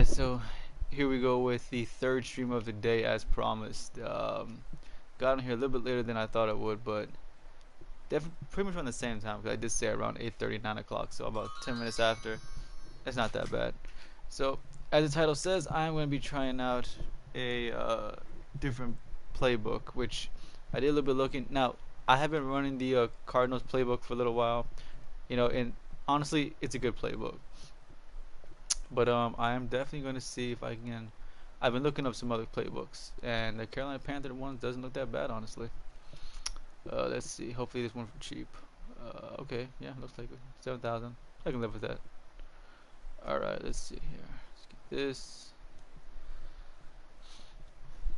Alright, so here we go with the third stream of the day as promised. Got on here a little bit later than I thought it would, but pretty much around the same time because I did say around 8:30, 9 o'clock, so about 10 minutes after. That's not that bad. So, as the title says, I'm going to be trying out a different playbook, which I did a little bit looking. Now, I have been running the Cardinals playbook for a little while, and honestly, it's a good playbook. But I am definitely going to see if I can. I've been looking up some other playbooks, and the Carolina Panther one doesn't look that bad, honestly. Let's see. Hopefully, this one for cheap. Okay, yeah, looks like 7,000. I can live with that. All right, let's see here. Let's get this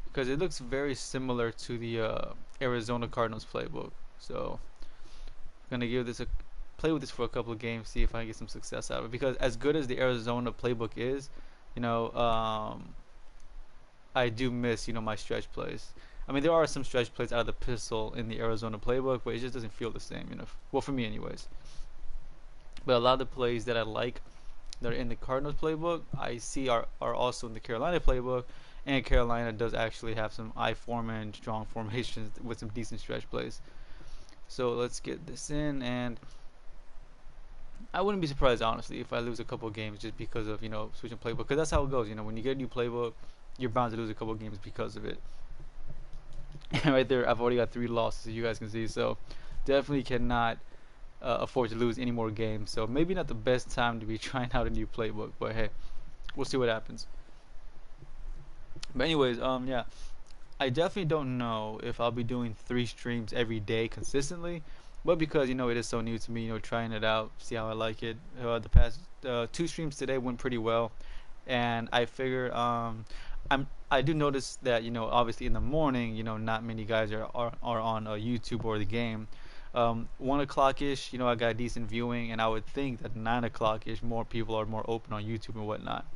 because it looks very similar to the Arizona Cardinals playbook. So, I'm gonna give this a play with this for a couple of games, see if I can get some success out of it. Because as good as the Arizona playbook is, you know, I do miss, my stretch plays. I mean, there are some stretch plays out of the pistol in the Arizona playbook, but it just doesn't feel the same, Well, for me, anyways. But a lot of the plays that I like that are in the Cardinals playbook, I see are also in the Carolina playbook, and Carolina does actually have some I form and strong formations with some decent stretch plays. So let's get this in, and I wouldn't be surprised, honestly, if I lose a couple of games just because of switching playbook. Because that's how it goes. When you get a new playbook, you're bound to lose a couple of games because of it. And right there, I've already got 3 losses, as you guys can see. So definitely cannot afford to lose any more games. So maybe not the best time to be trying out a new playbook, but hey, we'll see what happens. But anyways, yeah, I definitely don't know if I'll be doing 3 streams every day consistently. But because it is so new to me, trying it out, see how I like it. The past 2 streams today went pretty well, and I figure I do notice that obviously in the morning not many guys are on YouTube or the game. 1 o'clock ish, I got decent viewing, and I would think that 9 o'clock ish more people are more open on YouTube and whatnot,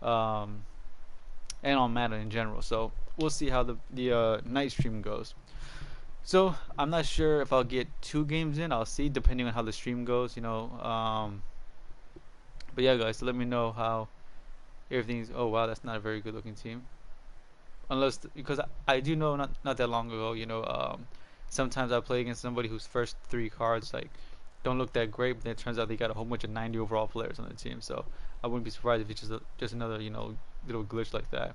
and on Madden in general. So we'll see how the night stream goes. So I'm not sure if I'll get 2 games in. I'll see depending on how the stream goes. But yeah, guys. So let me know how everything's. Oh wow, that's not a very good looking team. Because I do know not that long ago. Sometimes I play against somebody whose first 3 cards don't look that great, but then it turns out they got a whole bunch of 90 overall players on the team. So I wouldn't be surprised if it's just another little glitch like that.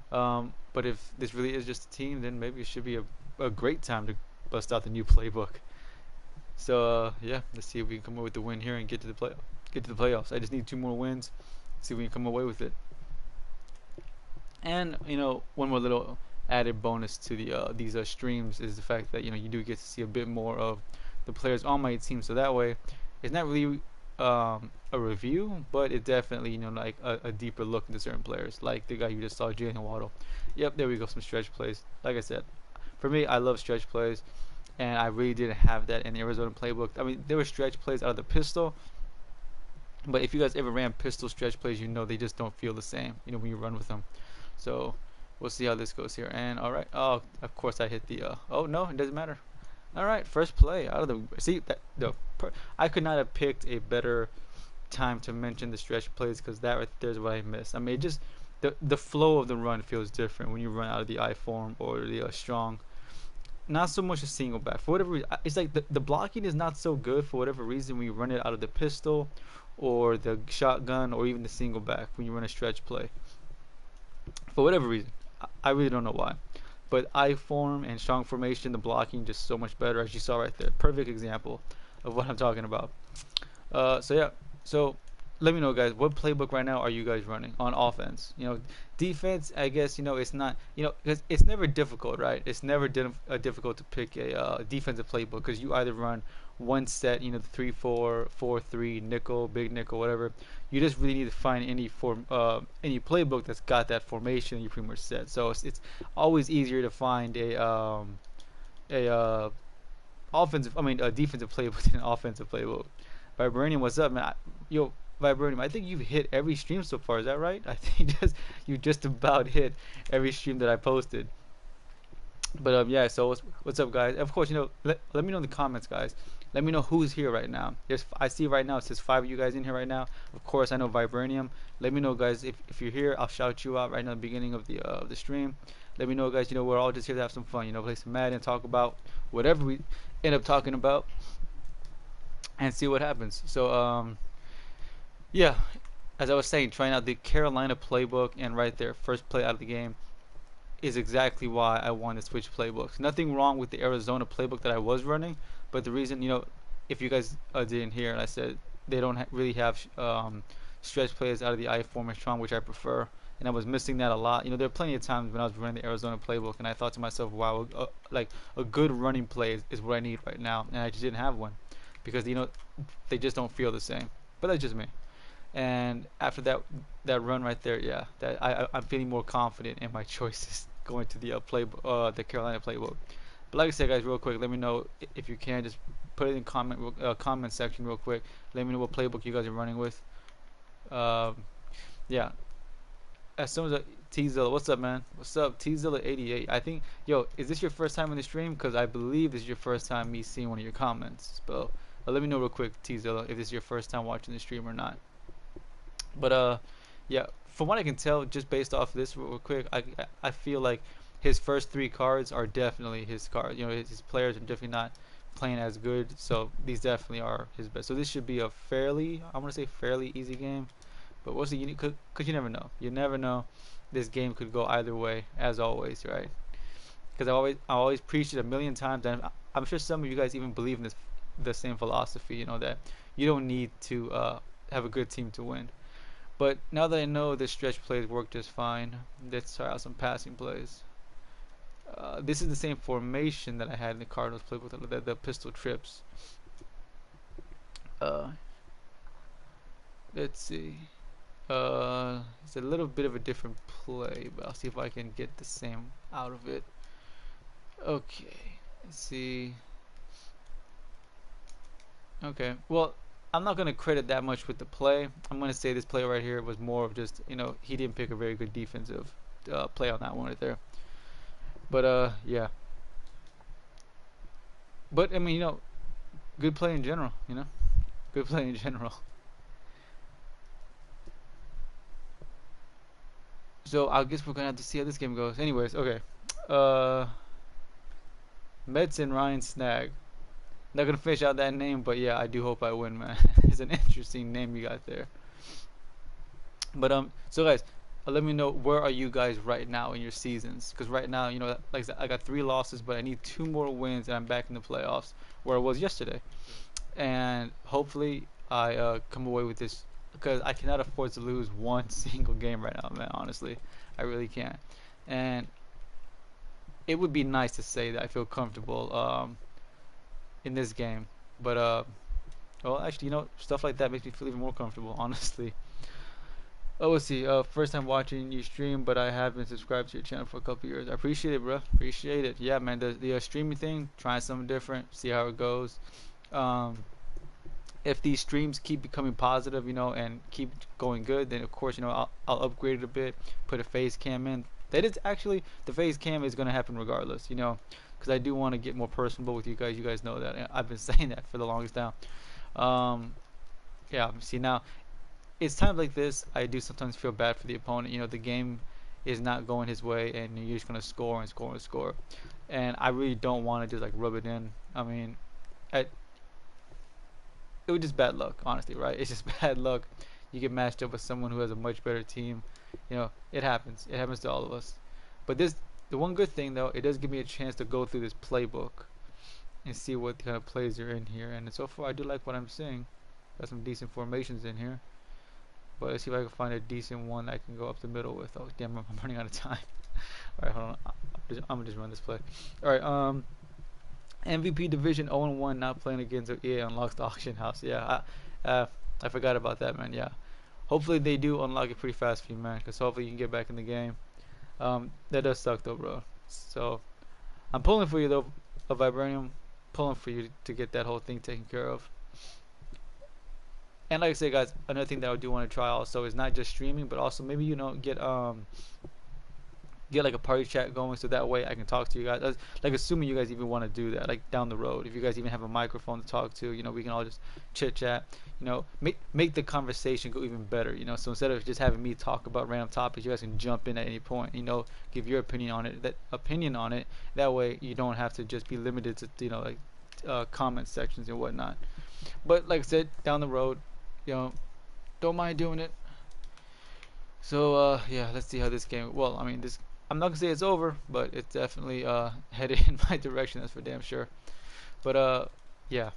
But if this really is just a team, then maybe it should be a great time to bust out the new playbook. So yeah, let's see if we can come away with the win here and get to the playoffs. I just need 2 more wins. See if we can come away with it. And one more little added bonus to these streams is the fact that you do get to see a bit more of the players on my team. So that way, it's not really a review, but it definitely like a deeper look into certain players, like the guy you just saw, Jalen Waddle. Yep, there we go, some stretch plays. Like I said, for me, I love stretch plays, and I really didn't have that in the Arizona playbook. I mean, there were stretch plays out of the pistol, but if you guys ever ran pistol stretch plays, they just don't feel the same, when you run with them. So we'll see how this goes here. And all right, oh, of course I hit the. Oh no, it doesn't matter. All right, first play out of the. See that I could not have picked a better time to mention the stretch plays, because that right there's what I missed. I mean, it just the flow of the run feels different when you run out of the I form or the strong. Not so much a single back. For whatever reason, it's like the blocking is not so good for whatever reason when you run it out of the pistol or the shotgun or even the single back when you run a stretch play. For whatever reason, I really don't know why. But I form and strong formation, the blocking just so much better, as you saw right there. Perfect example of what I'm talking about. So yeah, so let me know, guys, what playbook right now are you guys running on offense? Defense, I guess it's not, because it's never difficult, right? It's never difficult to pick a defensive playbook, because you either run one set, the 3-4, 4-3, nickel, big nickel, whatever. You just really need to find any playbook that's got that formation you pretty much set. So it's always easier to find a defensive playbook than an offensive playbook. Vibranium, what's up, man? Vibranium, I think you've hit every stream so far. Is that right? I think you just about hit every stream that I posted. But yeah, so what's up, guys? Of course, let me know in the comments, guys. Let me know who's here right now. I see right now it says five of you guys in here right now. Of course, I know Vibranium. Let me know, guys, if you're here. I'll shout you out right now at the beginning of the stream. Let me know, guys. We're all just here to have some fun. Play some Madden, talk about whatever we end up talking about, and see what happens. So yeah, as I was saying, trying out the Carolina playbook, and right there, first play out of the game is exactly why I want to switch playbooks. Nothing wrong with the Arizona playbook that I was running, but the reason, if you guys didn't hear, and I said they don't really have stretch plays out of the I formation, which I prefer, and I was missing that a lot. There are plenty of times when I was running the Arizona playbook, and I thought to myself, wow, like a good running play is what I need right now, and I just didn't have one because they just don't feel the same. But that's just me. And after that run right there, yeah, that I'm feeling more confident in my choices going to the the Carolina playbook. But like I said, guys, real quick, let me know if you can just put it in comment section real quick. Let me know what playbook you guys are running with. Um, yeah. As soon as Tzilla, what's up, man? What's up, Tzilla88? I think, yo, is this your first time in the stream? Because I believe this is your first time me seeing one of your comments. But let me know real quick, Tzilla, if this is your first time watching the stream or not. But yeah, from what I can tell, just based off this real quick, I feel like his first three cards are definitely his cards. His players are definitely not playing as good, so these definitely are his best. So this should be a fairly, I want to say fairly easy game. But what's the unique? Because you never know. You never know. This game could go either way, as always, right? Because I always preached it a million times, and I'm sure some of you guys even believe in the same philosophy. That you don't need to have a good team to win. But now that I know the stretch plays work just fine, let's try out some passing plays. This is the same formation that I had in the Cardinals playbook, the pistol trips. Uh, let's see. It's a little bit of a different play, but I'll see if I can get the same out of it. Okay, let's see. Okay, well, I'm not going to credit that much with the play. I'm going to say this play right here was more of just, he didn't pick a very good defensive play on that one right there. But, yeah. But, I mean, good play in general, Good play in general. So, I guess we're going to have to see how this game goes. Anyways, okay. Medicine Ryan Snag. Not gonna finish out that name, but yeah, I do hope I win, man. It's an interesting name you got there. But so guys, let me know where are you guys right now in your seasons? Because right now, like I said, I got 3 losses, but I need 2 more wins, and I'm back in the playoffs where I was yesterday. And hopefully, I come away with this because I cannot afford to lose one single game right now, man. Honestly, I really can't. And it would be nice to say that I feel comfortable in this game, but well, actually, stuff like that makes me feel even more comfortable, honestly. Oh, let's see. First time watching you stream, but I have been subscribed to your channel for a couple years. I appreciate it, bro. Appreciate it. Yeah, man. The streaming thing, trying something different, see how it goes. Um, if these streams keep becoming positive, and keep going good, then of course, I'll upgrade it a bit, put a face cam in. That is actually the face cam is gonna happen regardless, because I do want to get more personable with you guys. You guys know that I've been saying that for the longest time. Yeah, see now, it's times like this I do sometimes feel bad for the opponent. The game is not going his way, and you're just gonna score and score and score, and I really don't want to just like rub it in. I mean, it was just bad luck, honestly, right? It's just bad luck. You get matched up with someone who has a much better team. It happens. It happens to all of us. But the one good thing though, it does give me a chance to go through this playbook and see what kind of plays are in here. And so far, I do like what I'm seeing. Got some decent formations in here. But let's see if I can find a decent one that I can go up the middle with. Oh damn, I'm running out of time. All right, hold on. I'm gonna just run this play. All right, MVP division 0-1, not playing against EA unlocks the auction house. Yeah, I forgot about that, man. Yeah, hopefully they do unlock it pretty fast for you, man. Cause hopefully you can get back in the game. That does suck though, bro. So I'm pulling for you though, a Vibranium, pulling for you to get that whole thing taken care of. And like I say, guys, another thing that I do want to try also is not just streaming, but also maybe get get like a party chat going so that way I can talk to you guys. Like assuming you guys even want to do that, like down the road, if you guys even have a microphone to talk to, we can all just chit chat. Make the conversation go even better. So instead of just having me talk about random topics, you guys can jump in at any point. Give your opinion on it. That way you don't have to just be limited to like comment sections and whatnot. But like I said, down the road, you know, don't mind doing it. So yeah, let's see how this game. Well, I mean, this I'm not gonna say it's over, but it's definitely headed in my direction. That's for damn sure. But yeah.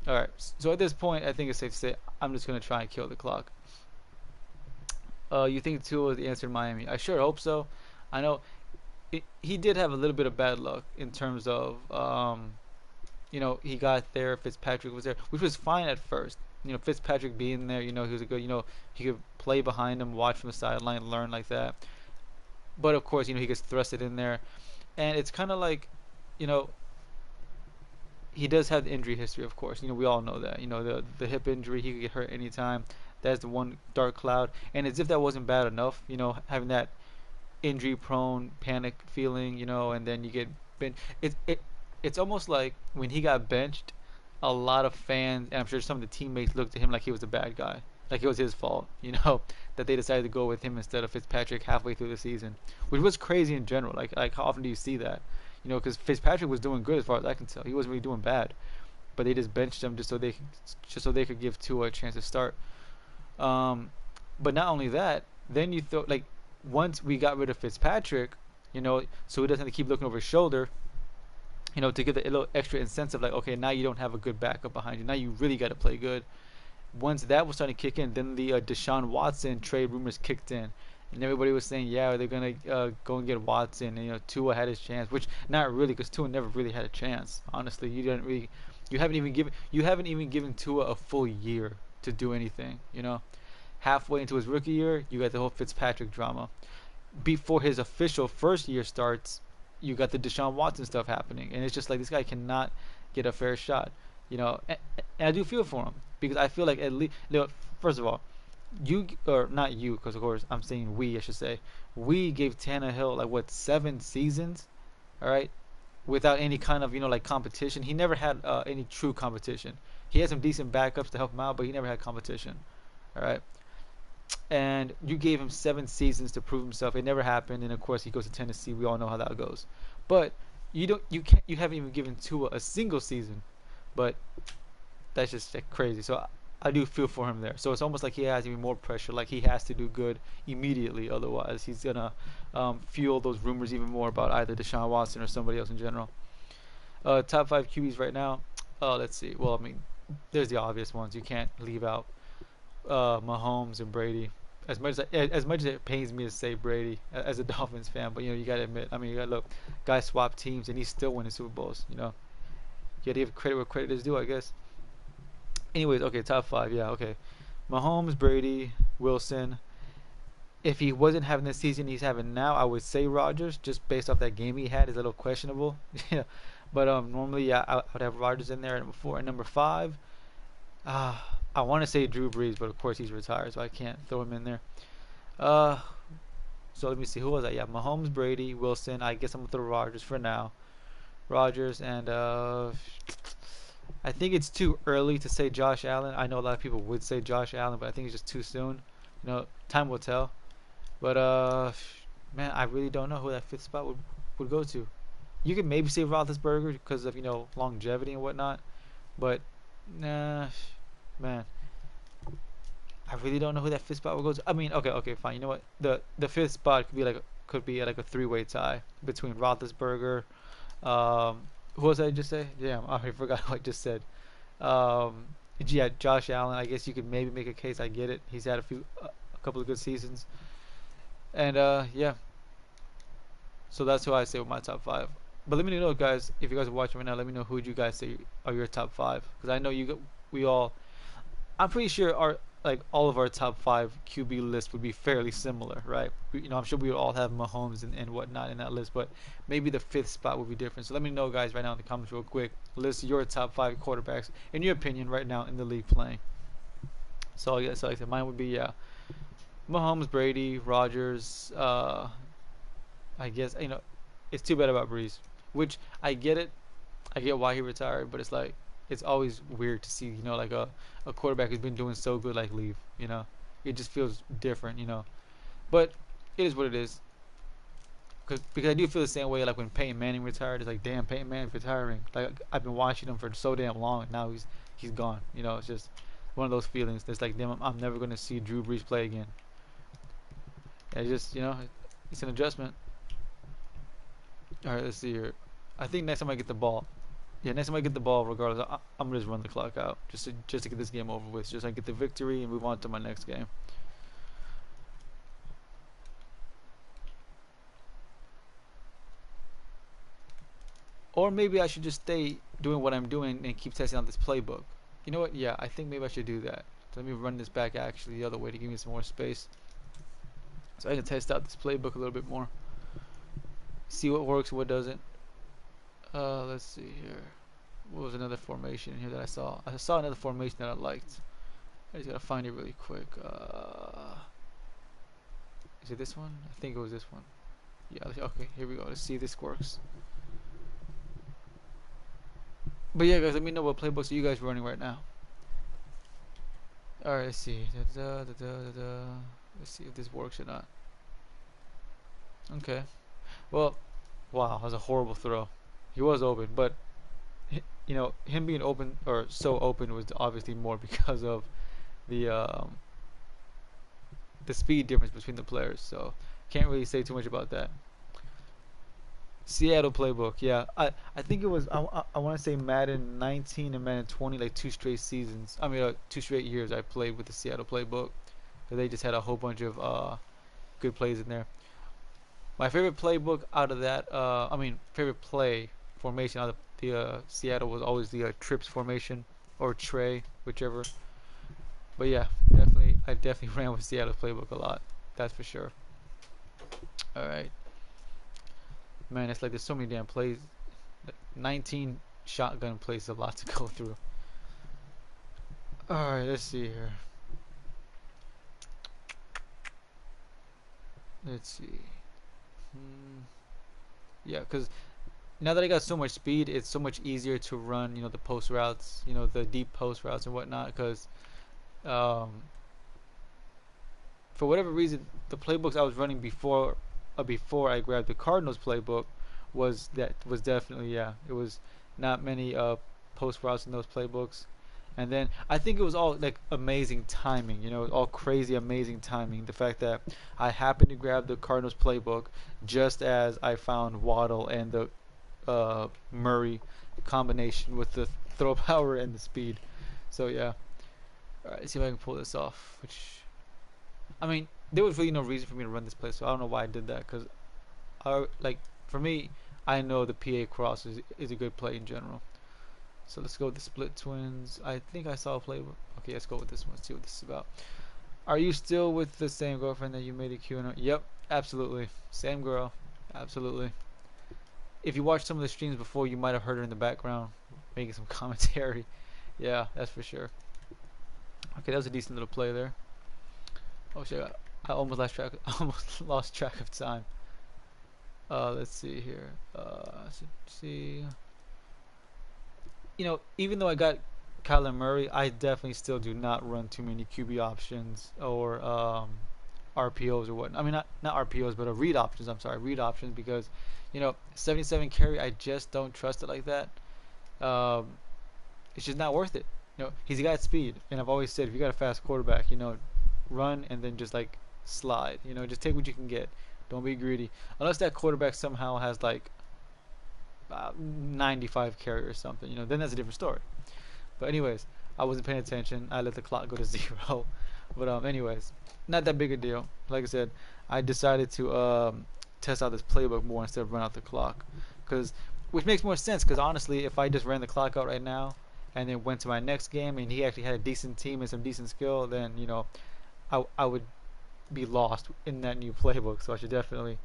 All right. So at this point, I think it's safe to say I'm just gonna try and kill the clock. You think Tua is the answer in Miami? I sure hope so. I know he did have a little bit of bad luck in terms of he got there. Fitzpatrick was there, which was fine at first. Fitzpatrick being there, he was a good, he could play behind him, watch from the sideline, learn like that. But of course, he gets thrusted in there, and it's kind of like, you know, he does have the injury history, of course. We all know that. The hip injury, he could get hurt anytime. That's the one dark cloud. And as if that wasn't bad enough, having that injury-prone panic feeling, and then you get benched. It's almost like when he got benched, a lot of fans, and I'm sure some of the teammates looked at him like he was a bad guy, like it was his fault, that they decided to go with him instead of Fitzpatrick halfway through the season, which was crazy in general. Like how often do you see that? Because Fitzpatrick was doing good as far as I can tell. He wasn't really doing bad, but they just benched him just so they could give Tua a chance to start. But not only that, then you throw like once we got rid of Fitzpatrick, so he doesn't have to keep looking over his shoulder. To give it a little extra incentive, like, okay, now you don't have a good backup behind you. Now you really got to play good. Once that was starting to kick in, then the Deshaun Watson trade rumors kicked in. And everybody was saying, yeah, they're going to go and get Watson. And, Tua had his chance, which not really, because Tua never really had a chance. Honestly, you haven't even given Tua a full year to do anything, Halfway into his rookie year, you got the whole Fitzpatrick drama. Before his official first year starts, you got the Deshaun Watson stuff happening, and it's just like this guy cannot get a fair shot, and I do feel for him because I feel like at least, first of all, you or not you, because of course I'm saying we, I should say, we gave Tannehill like what 7 seasons, all right, without any kind of like competition. He never had any true competition. He had some decent backups to help him out, but he never had competition, all right. And you gave him 7 seasons to prove himself. It never happened, and of course he goes to Tennessee. We all know how that goes. But you haven't even given Tua a single season. But that's just like crazy. So I do feel for him there. So it's almost like he has even more pressure. Like he has to do good immediately, otherwise he's gonna fuel those rumors even more about either Deshaun Watson or somebody else in general. Top 5 QBs right now. Let's see. Well, I mean, there's the obvious ones. You can't leave out Mahomes and Brady. As much as it pains me to say Brady as a Dolphins fan, but you gotta admit, I mean, you gotta look, guy swapped teams and he's still winning Super Bowls. You gotta give credit where credit is due, I guess. Anyways, okay, top 5, yeah, okay. Mahomes, Brady, Wilson. If he wasn't having the season he's having now, I would say Rodgers, just based off that game he had. Is a little questionable. Yeah, but normally, yeah, I would have Rodgers in there at number 4 and number 5. Uh, I want to say Drew Brees, but of course he's retired, so I can't throw him in there. Uh, so let me see. Who was that? Yeah, Mahomes, Brady, Wilson. I guess I'm gonna throw Rodgers for now. Rodgers and I think it's too early to say Josh Allen. I know a lot of people would say Josh Allen, but I think it's just too soon. Time will tell. But man, I really don't know who that fifth spot would go to. You could maybe say Roethlisberger because of longevity and whatnot, but nah, man, I really don't know who that fifth spot would go to. I mean, okay, fine. You know what? The fifth spot could be like a three-way tie between Roethlisberger. Who was I just say? Damn, I already forgot what I just said. Um, yeah, Josh Allen. I guess you could maybe make a case. I get it. He's had a couple of good seasons, and yeah. So that's who I say with my top 5. But let me know, guys, if you guys are watching right now. Let me know who you guys say are your top 5, because I know we all. I'm pretty sure all of our top 5 QB list would be fairly similar, right? I'm sure we would all have Mahomes and whatnot in that list, but maybe the fifth spot would be different. So let me know, guys, right now in the comments real quick. List your top 5 quarterbacks in your opinion right now in the league playing. So yeah, so like I said, mine would be Mahomes, Brady, Rodgers. I guess it's too bad about Breeze. Which I get it. I get why he retired, but it's like it's always weird to see like a quarterback who's been doing so good like leave. It just feels different. But it is what it is. Because I do feel the same way like when Peyton Manning retired. It's like, damn, Peyton Manning's retiring. Like I've been watching him for so damn long, and now he's gone. It's just one of those feelings. That's like, damn, I'm never gonna see Drew Brees play again. And it's just it's an adjustment. All right, let's see here. I think next time I get the ball, yeah, next time I get the ball, regardless, I'm gonna just run the clock out just to get this game over with, just so I get the victory and move on to my next game. Or maybe I should just stay doing what I'm doing and keep testing out this playbook. You know what? Yeah, I think maybe I should do that. So let me run this back actually the other way to give me some more space, so I can test out this playbook a little bit more. See what works, what doesn't. Let's see here. What was another formation here that I saw? I saw another formation that I liked. I just gotta find it really quick. Is it this one? I think it was this one. Yeah, okay, here we go. Let's see if this works. But yeah, guys, let me know what playbooks are you guys running right now. Alright, let's see. Let's see if this works or not. Okay. Well, wow, that was a horrible throw. He was open, but him being open or so open was obviously more because of the speed difference between the players. So can't really say too much about that. Seattle playbook, yeah. I think it was I want to say Madden 19 and Madden 20, like 2 straight seasons. I mean, 2 straight years I played with the Seattle playbook. So they just had a whole bunch of good plays in there. My favorite playbook out of that, favorite play formation out of the Seattle was always the trips formation or tray, whichever. But yeah, I definitely ran with Seattle's playbook a lot. That's for sure. All right. Man, it's like there's so many damn plays. Like 19 shotgun plays, a lot to go through. Alright, let's see here. Let's see. Yeah, because now that I got so much speed, it's so much easier to run, the post routes, the deep post routes and whatnot. Because for whatever reason, the playbooks I was running before I grabbed the Cardinals playbook was definitely, yeah, it was not many post routes in those playbooks. And then I think it was all like amazing timing, all crazy amazing timing. The fact that I happened to grab the Cardinals playbook just as I found Waddle and the Murray combination with the throw power and the speed. So yeah. All right, let's see if I can pull this off. There was really no reason for me to run this play, so I don't know why I did that. Cause for me, I know the PA cross is a good play in general. So let's go with the split twins. I think I saw a play. Okay, let's go with this one. Let's see what this is about. Are you still with the same girlfriend that you made a Q&A? Yep, absolutely. Same girl, absolutely. If you watched some of the streams before, you might have heard her in the background making some commentary. Yeah, that's for sure. Okay, that was a decent little play there. Oh shit, I almost lost track of time. Let's see here. Let's see. Even though I got Kyler Murray, I definitely still do not run too many QB options or RPOs or what. I mean, not RPOs, but read options. I'm sorry, read options, because 77 carry, I just don't trust it like that. It's just not worth it. He's got speed, and I've always said if you got a fast quarterback, run and then just like slide. Just take what you can get. Don't be greedy. Unless that quarterback somehow has like 95 carry or something, then that's a different story. But anyways, I wasn't paying attention. I let the clock go to 0. But anyways, not that big a deal. Like I said, I decided to test out this playbook more instead of run out the clock, which makes more sense. Because honestly, if I just ran the clock out right now and then went to my next game and he actually had a decent team and some decent skill, then I would be lost in that new playbook. So I should definitely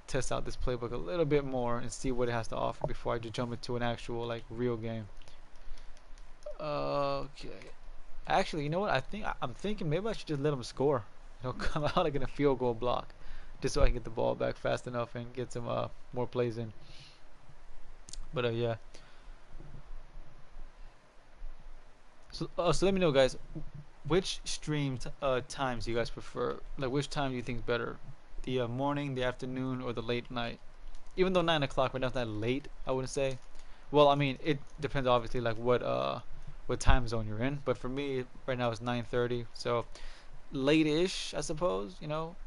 test out this playbook a little bit more and see what it has to offer before I just jump into an actual like real game. Okay. Actually, you know what? I'm thinking maybe I should just let him score. Come out like in a field goal block. just so I can get the ball back fast enough and get some more plays in. But yeah. So let me know, guys. Which times you guys prefer? Like, which time do you think is better? The morning, the afternoon, or the late night? Even though 9 o'clock, but not that late, I wouldn't say. Well, I mean, it depends obviously, like what time zone you're in. But for me, right now it's 9:30, so late-ish, I suppose.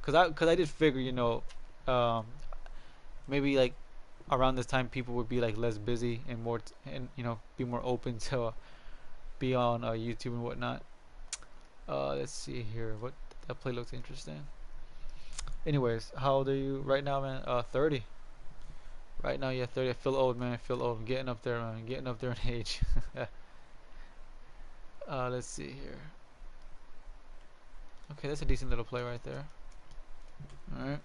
Cause I did figure, um, maybe like around this time people would be like less busy and more and be more open to be on YouTube and whatnot. Let's see here. What that play looks interesting. Anyways, how old are you right now, man? 30. Right now, yeah, 30. I feel old, man. I feel old. I'm getting up there, man. I'm getting up there in age. Let's see here. Okay, that's a decent little play right there. All right.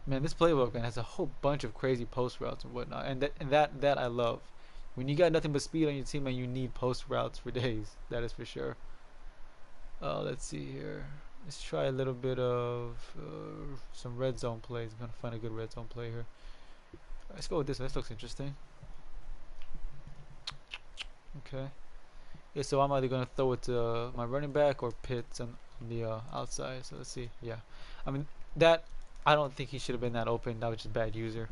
Man, this playbook, man, has a whole bunch of crazy post routes and whatnot, and that I love. When you got nothing but speed on your team, man, you need post routes for days. That is for sure. Let's see here. Let's try a little bit of some red zone plays. I'm gonna find a good red zone play here. Let's go with this one. This looks interesting. Okay. Yeah, so I'm either gonna throw it to my running back or Pitts on the outside. So let's see. Yeah, I mean that. I don't think he should have been that open. That was just bad user.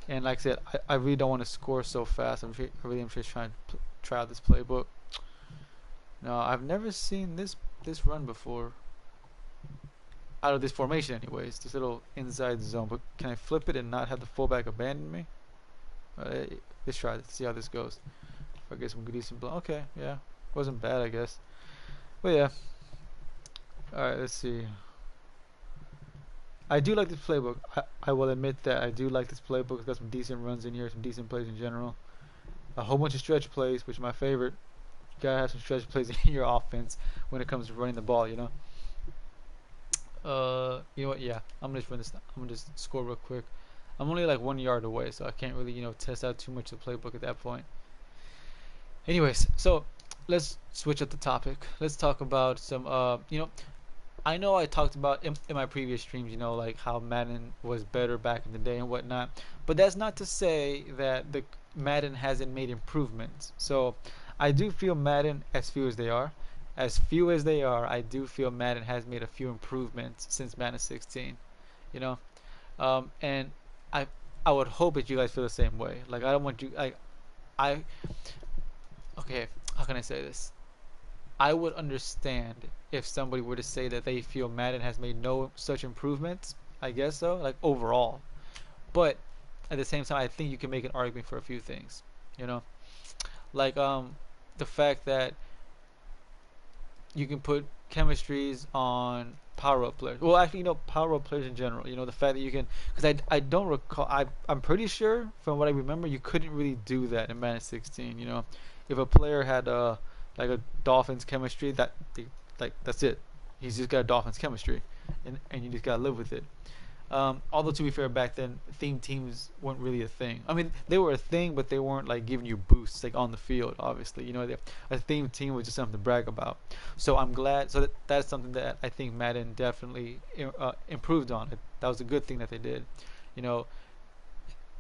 And like I said, I really don't want to score so fast. I really am just trying to try out this playbook. No, I've never seen this run before. Out of this formation, anyways. This little inside zone. But can I flip it and not have the fullback abandon me? Let's try it. Let's see how this goes. If I get some decent blow. Okay, yeah, wasn't bad, I guess. But yeah. All right, let's see. I do like this playbook. I will admit that I do like this playbook. It's got some decent runs in here, some decent plays in general. A whole bunch of stretch plays, which is my favorite. You gotta have some stretch plays in your offense when it comes to running the ball, you know. You know what? Yeah, I'm gonna just run this. I'm gonna just score real quick. I'm only like 1 yard away, so I can't really, test out too much of the playbook at that point. Anyways, so let's switch up the topic. Let's talk about some, I know I talked about in my previous streams, like how Madden was better back in the day and whatnot, but that's not to say that the Madden hasn't made improvements. So I do feel Madden, as few as they are, I do feel Madden has made a few improvements since Madden 16. You know, and I I would hope that you guys feel the same way. Like I don't want you I okay, how can I say this? I would understand if somebody were to say that they feel Madden has made no such improvements. I guess so, like overall. But at the same time, I think you can make an argument for a few things. You know, like the fact that you can put chemistries on power up players. Well, actually, power up players in general. The fact that you can, because I don't recall. I'm pretty sure from what I remember, you couldn't really do that in Madden 16. If a player had like a Dolphins chemistry, like that's it. He's just got a Dolphins chemistry, and you just gotta live with it. Although to be fair, back then theme teams weren't really a thing. I mean, they were a thing, but they weren't like giving you boosts like on the field. Obviously, a theme team was just something to brag about. So I'm glad. So that's something that I think Madden definitely improved on. That was a good thing that they did. You know,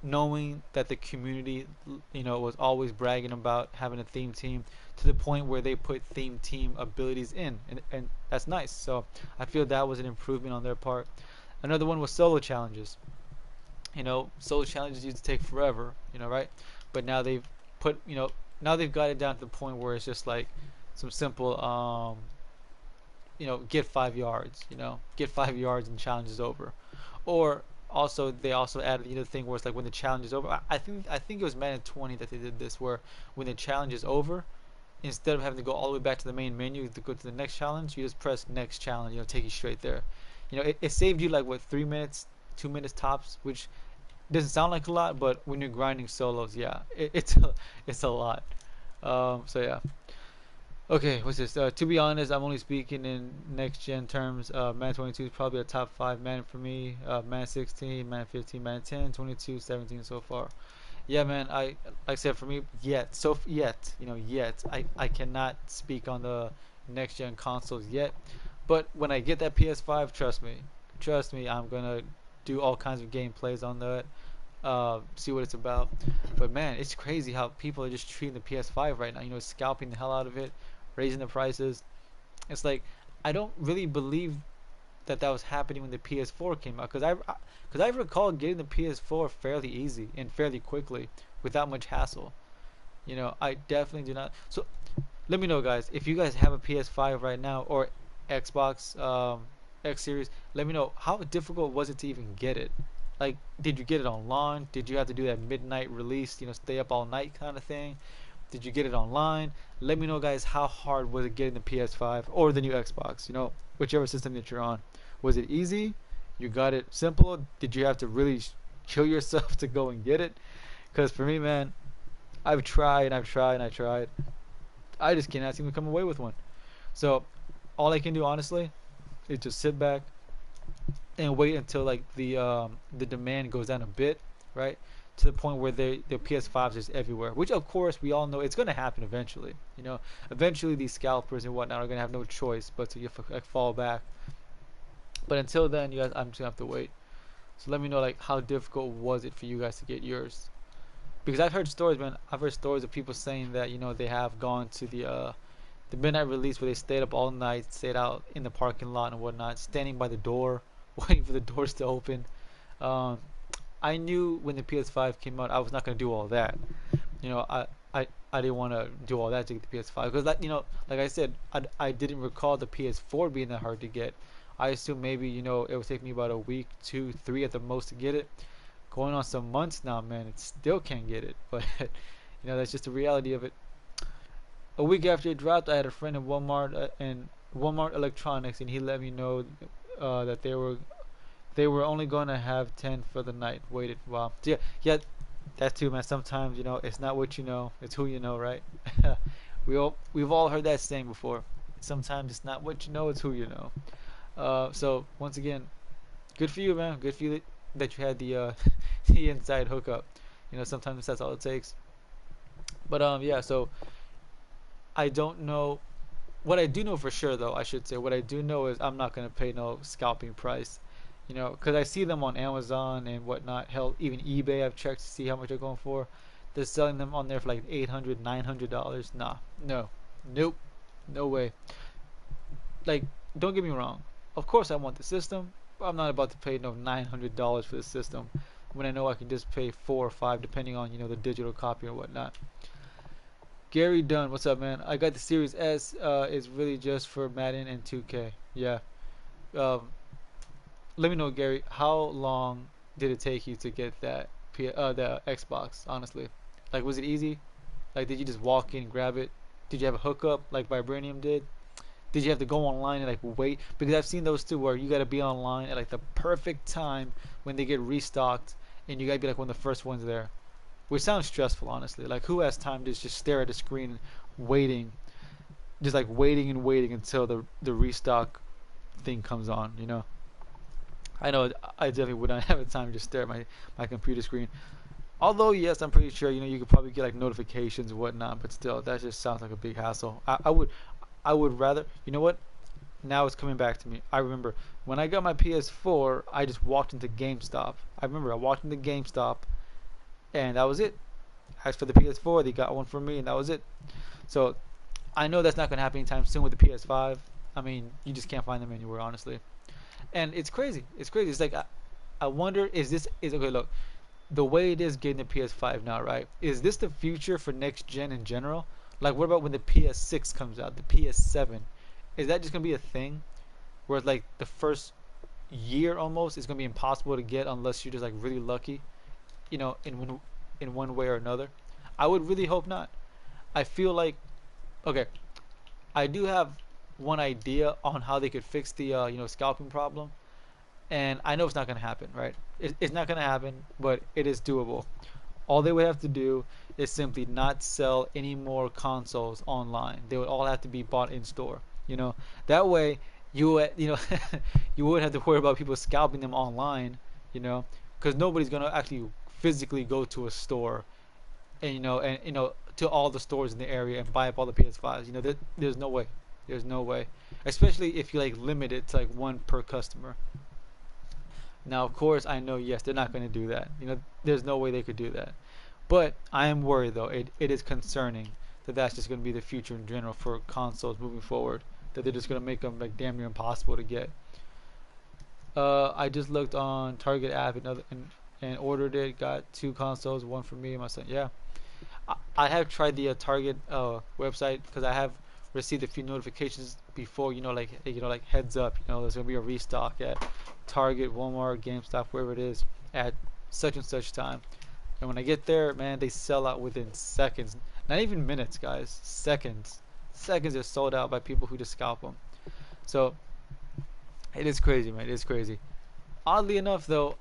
knowing that the community, was always bragging about having a theme team to the point where they put theme team abilities in, and that's nice. So I feel that was an improvement on their part. Another one was solo challenges. Solo challenges used to take forever, right? But now they've put, now they've got it down to the point where it's just like some simple, get 5 yards, get 5 yards and challenge is over. Or also, they also added the thing where it's like when the challenge is over. I think it was Madden 20 that they did this, where when the challenge is over, instead of having to go all the way back to the main menu to go to the next challenge, you just press next challenge. Take you straight there. It saved you like what 3 minutes, 2 minutes tops, which doesn't sound like a lot, but when you're grinding solos, yeah, it's a lot. So yeah. Okay, what's this? To be honest, I'm only speaking in next gen terms. Madden 22 is probably a top 5 Madden for me. Madden 16, Madden 15, Madden 10, 22, 17 so far. Yeah, man. Like I said, for me, yet I cannot speak on the next gen consoles yet. But when I get that PS5, trust me, trust me, I'm gonna do all kinds of gameplays on that. See what it's about. But man, it's crazy how people are just treating the PS5 right now. Scalping the hell out of it, raising the prices. It's like I don't really believe that that was happening when the PS4 came out, because I recall getting the PS4 fairly easy and fairly quickly without much hassle. I definitely do not. So let me know, guys, if you guys have a PS5 right now or Xbox X Series. Let me know, how difficult was it to even get it. Like, did you get it online? Did you have to do that midnight release, stay up all night kind of thing? Did you get it online? Let me know, guys, how hard was it getting the PS5 or the new Xbox, whichever system that you're on. Was it easy? You got it simple? Did you have to really kill yourself to go and get it? Because for me, man, I've tried and I've tried and I tried. I just cannot seem to come away with one. So all I can do, honestly, is just sit back and wait until like the demand goes down a bit, right? To the point where the PS5s is everywhere, which of course we all know it's gonna happen eventually. Eventually these scalpers and whatnot are gonna have no choice but to like fall back. But until then, you guys, I'm just gonna have to wait. So let me know, like, how difficult was it for you guys to get yours? Because I've heard stories, man. I've heard stories of people saying that they have gone to the midnight release where they stayed up all night, stayed out in the parking lot and whatnot, standing by the door, waiting for the doors to open. Um, I knew when the PS5 came out, I was not gonna do all that. You know, I I didn't want to do all that to get the PS5 because like I said, I didn't recall the PS4 being that hard to get. I assumed maybe it would take me about a week, 2, 3 at the most to get it. Going on some months now, man, it still can't get it. But that's just the reality of it. A week after it dropped, I had a friend in Walmart Electronics, and he let me know that they were only going to have 10 for the night. Waited. Wow. So yeah, that too, man. Sometimes it's not what you know, it's who you know, right? We've all heard that saying before. Sometimes it's not what you know, it's who you know. So once again, good for you, man. Good for you that you had the the inside hookup. Sometimes that's all it takes. But yeah. So I don't know. What I do know for sure, though, I should say, what I do know is I'm not gonna pay no scalping price. Because I see them on Amazon and whatnot. Hell, even eBay, I've checked to see how much they're going for. They're selling them on there for like $800, $900. Nah, no, nope, no way. Like, don't get me wrong. Of course, I want the system, but I'm not about to pay no $900 for the system when I know I can just pay 4 or 5, depending on the digital copy or whatnot. Gary Dunn, what's up, man? I got the Series S. It's really just for Madden and 2K. Yeah. Um, Let me know, Gary. How long did it take you to get the Xbox? Honestly, like, was it easy? Like, did you just walk in and grab it? Did you have a hookup like Vibranium did? Did you have to go online and like wait? Because I've seen those too, where you gotta be online at like the perfect time when they get restocked, and you gotta be like one of the first ones there. Which sounds stressful, honestly. Like, who has time to just stare at the screen, waiting, just like waiting and waiting until the restock thing comes on? I know I definitely would not have the time to just stare at my computer screen. Although, yes, I'm pretty sure you could probably get like notifications and whatnot, but still, that just sounds like a big hassle. I would rather. You know what? Now it's coming back to me. I remember when I got my PS4, I just walked into GameStop. I remember I walked into GameStop, and that was it. As for the PS4, they got one for me, and that was it. So I know that's not gonna happen anytime soon with the PS5. I mean, you just can't find them anywhere, honestly. And it's crazy. It's crazy. It's like I wonder, is okay. Look, the way it is getting the PS5 now, right? Is this the future for next gen in general? Like, what about when the PS6 comes out, the PS7? Is that just gonna be a thing, where it's like the first year almost is gonna be impossible to get unless you're just like really lucky, in one way or another? I would really hope not. I feel like, okay, I do have one idea on how they could fix the scalping problem, and I know it's not gonna happen, right? It's not gonna happen, but it is doable. All they would have to do is simply not sell any more consoles online. They would all have to be bought in store. That way you wouldn't have to worry about people scalping them online. Because nobody's gonna actually physically go to a store and to all the stores in the area and buy up all the PS5s. There's no way. There's no way. Especially if you like limit it to like one per customer. Now, of course, I know, yes, they're not going to do that. There's no way they could do that. But I am worried, though. It is concerning that that's just going to be the future in general for consoles moving forward. That they're just going to make them like damn near impossible to get. I just looked on Target app and ordered it. Got 2 consoles, one for me and my son. Yeah, I have tried the Target website because I have received a few notifications before. Like heads up. There's gonna be a restock at Target, Walmart, GameStop, wherever it is at such and such time. And when I get there, man, they sell out within seconds. Not even minutes, guys. Seconds. Seconds are sold out by people who just scalp them. So it is crazy, man. It is crazy. Oddly enough, though,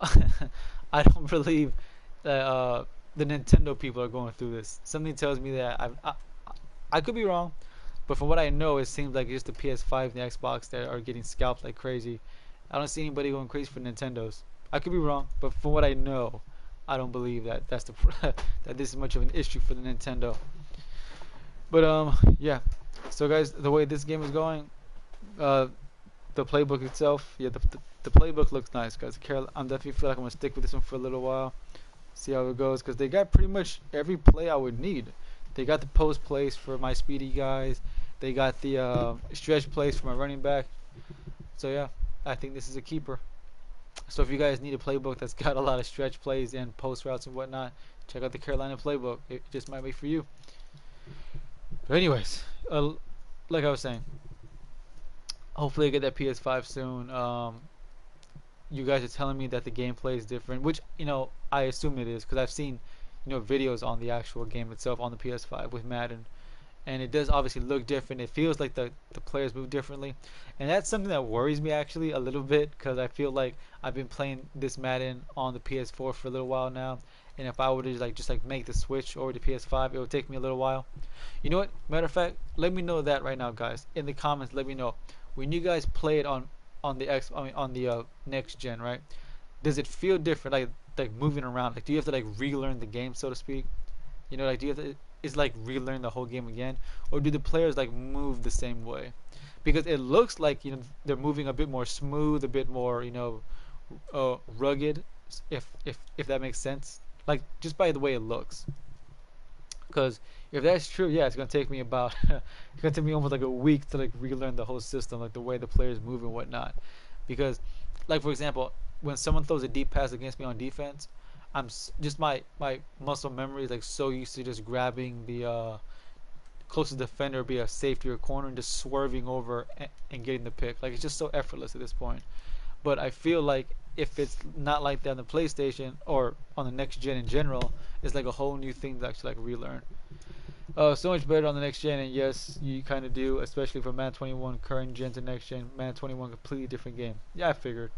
I don't believe that the Nintendo people are going through this. Something tells me that I could be wrong, but from what I know, it seems like it's the PS5 and the Xbox that are getting scalped like crazy. I don't see anybody going crazy for Nintendos. I could be wrong, but from what I know, I don't believe that that this is much of an issue for the Nintendo. But yeah. So guys, the way this game is going, uh, the playbook itself, yeah, the playbook looks nice, guys. I'm definitely feel like I'm gonna stick with this one for a little while, see how it goes, because they got pretty much every play I would need. They got the post plays for my speedy guys. They got the stretch plays for my running back. So yeah, I think this is a keeper. So if you guys need a playbook that's got a lot of stretch plays and post routes and whatnot, check out the Carolina playbook. It just might be for you. But anyways, like I was saying, hopefully I get that PS5 soon. You guys are telling me that the gameplay is different, which I assume it is because I've seen videos on the actual game itself on the PS5 with Madden, and it does obviously look different. It feels like the players move differently, and that's something that worries me actually a little bit because I feel like I've been playing this Madden on the PS4 for a little while now, and if I were to just make the switch over to PS5, it would take me a little while. You know what? Matter of fact, let me know that right now, guys, in the comments. Let me know when you guys play it on the on the next gen, right? Does it feel different, like moving around? Like, do you have to like relearn the game, so to speak? Like, do you have to? Is like relearn the whole game again, or do the players like move the same way? Because it looks like they're moving a bit more smooth, a bit more rugged, if that makes sense. Like just by the way it looks. Because if that's true, yeah, it's gonna take me about it's gonna take me almost like a week to like relearn the whole system, like the way the players move and whatnot. Because, like for example, when someone throws a deep pass against me on defense, just my muscle memory is like so used to just grabbing the closest defender, be a safety or corner, and just swerving over and getting the pick. Like it's just so effortless at this point. But I feel like if it's not like that on the PlayStation or on the next gen in general, it's like a whole new thing to actually like relearn. So much better on the next gen, and yes, you kind of do, especially for Madden 21 current gen to next gen. Madden 21 completely different game. Yeah, I figured.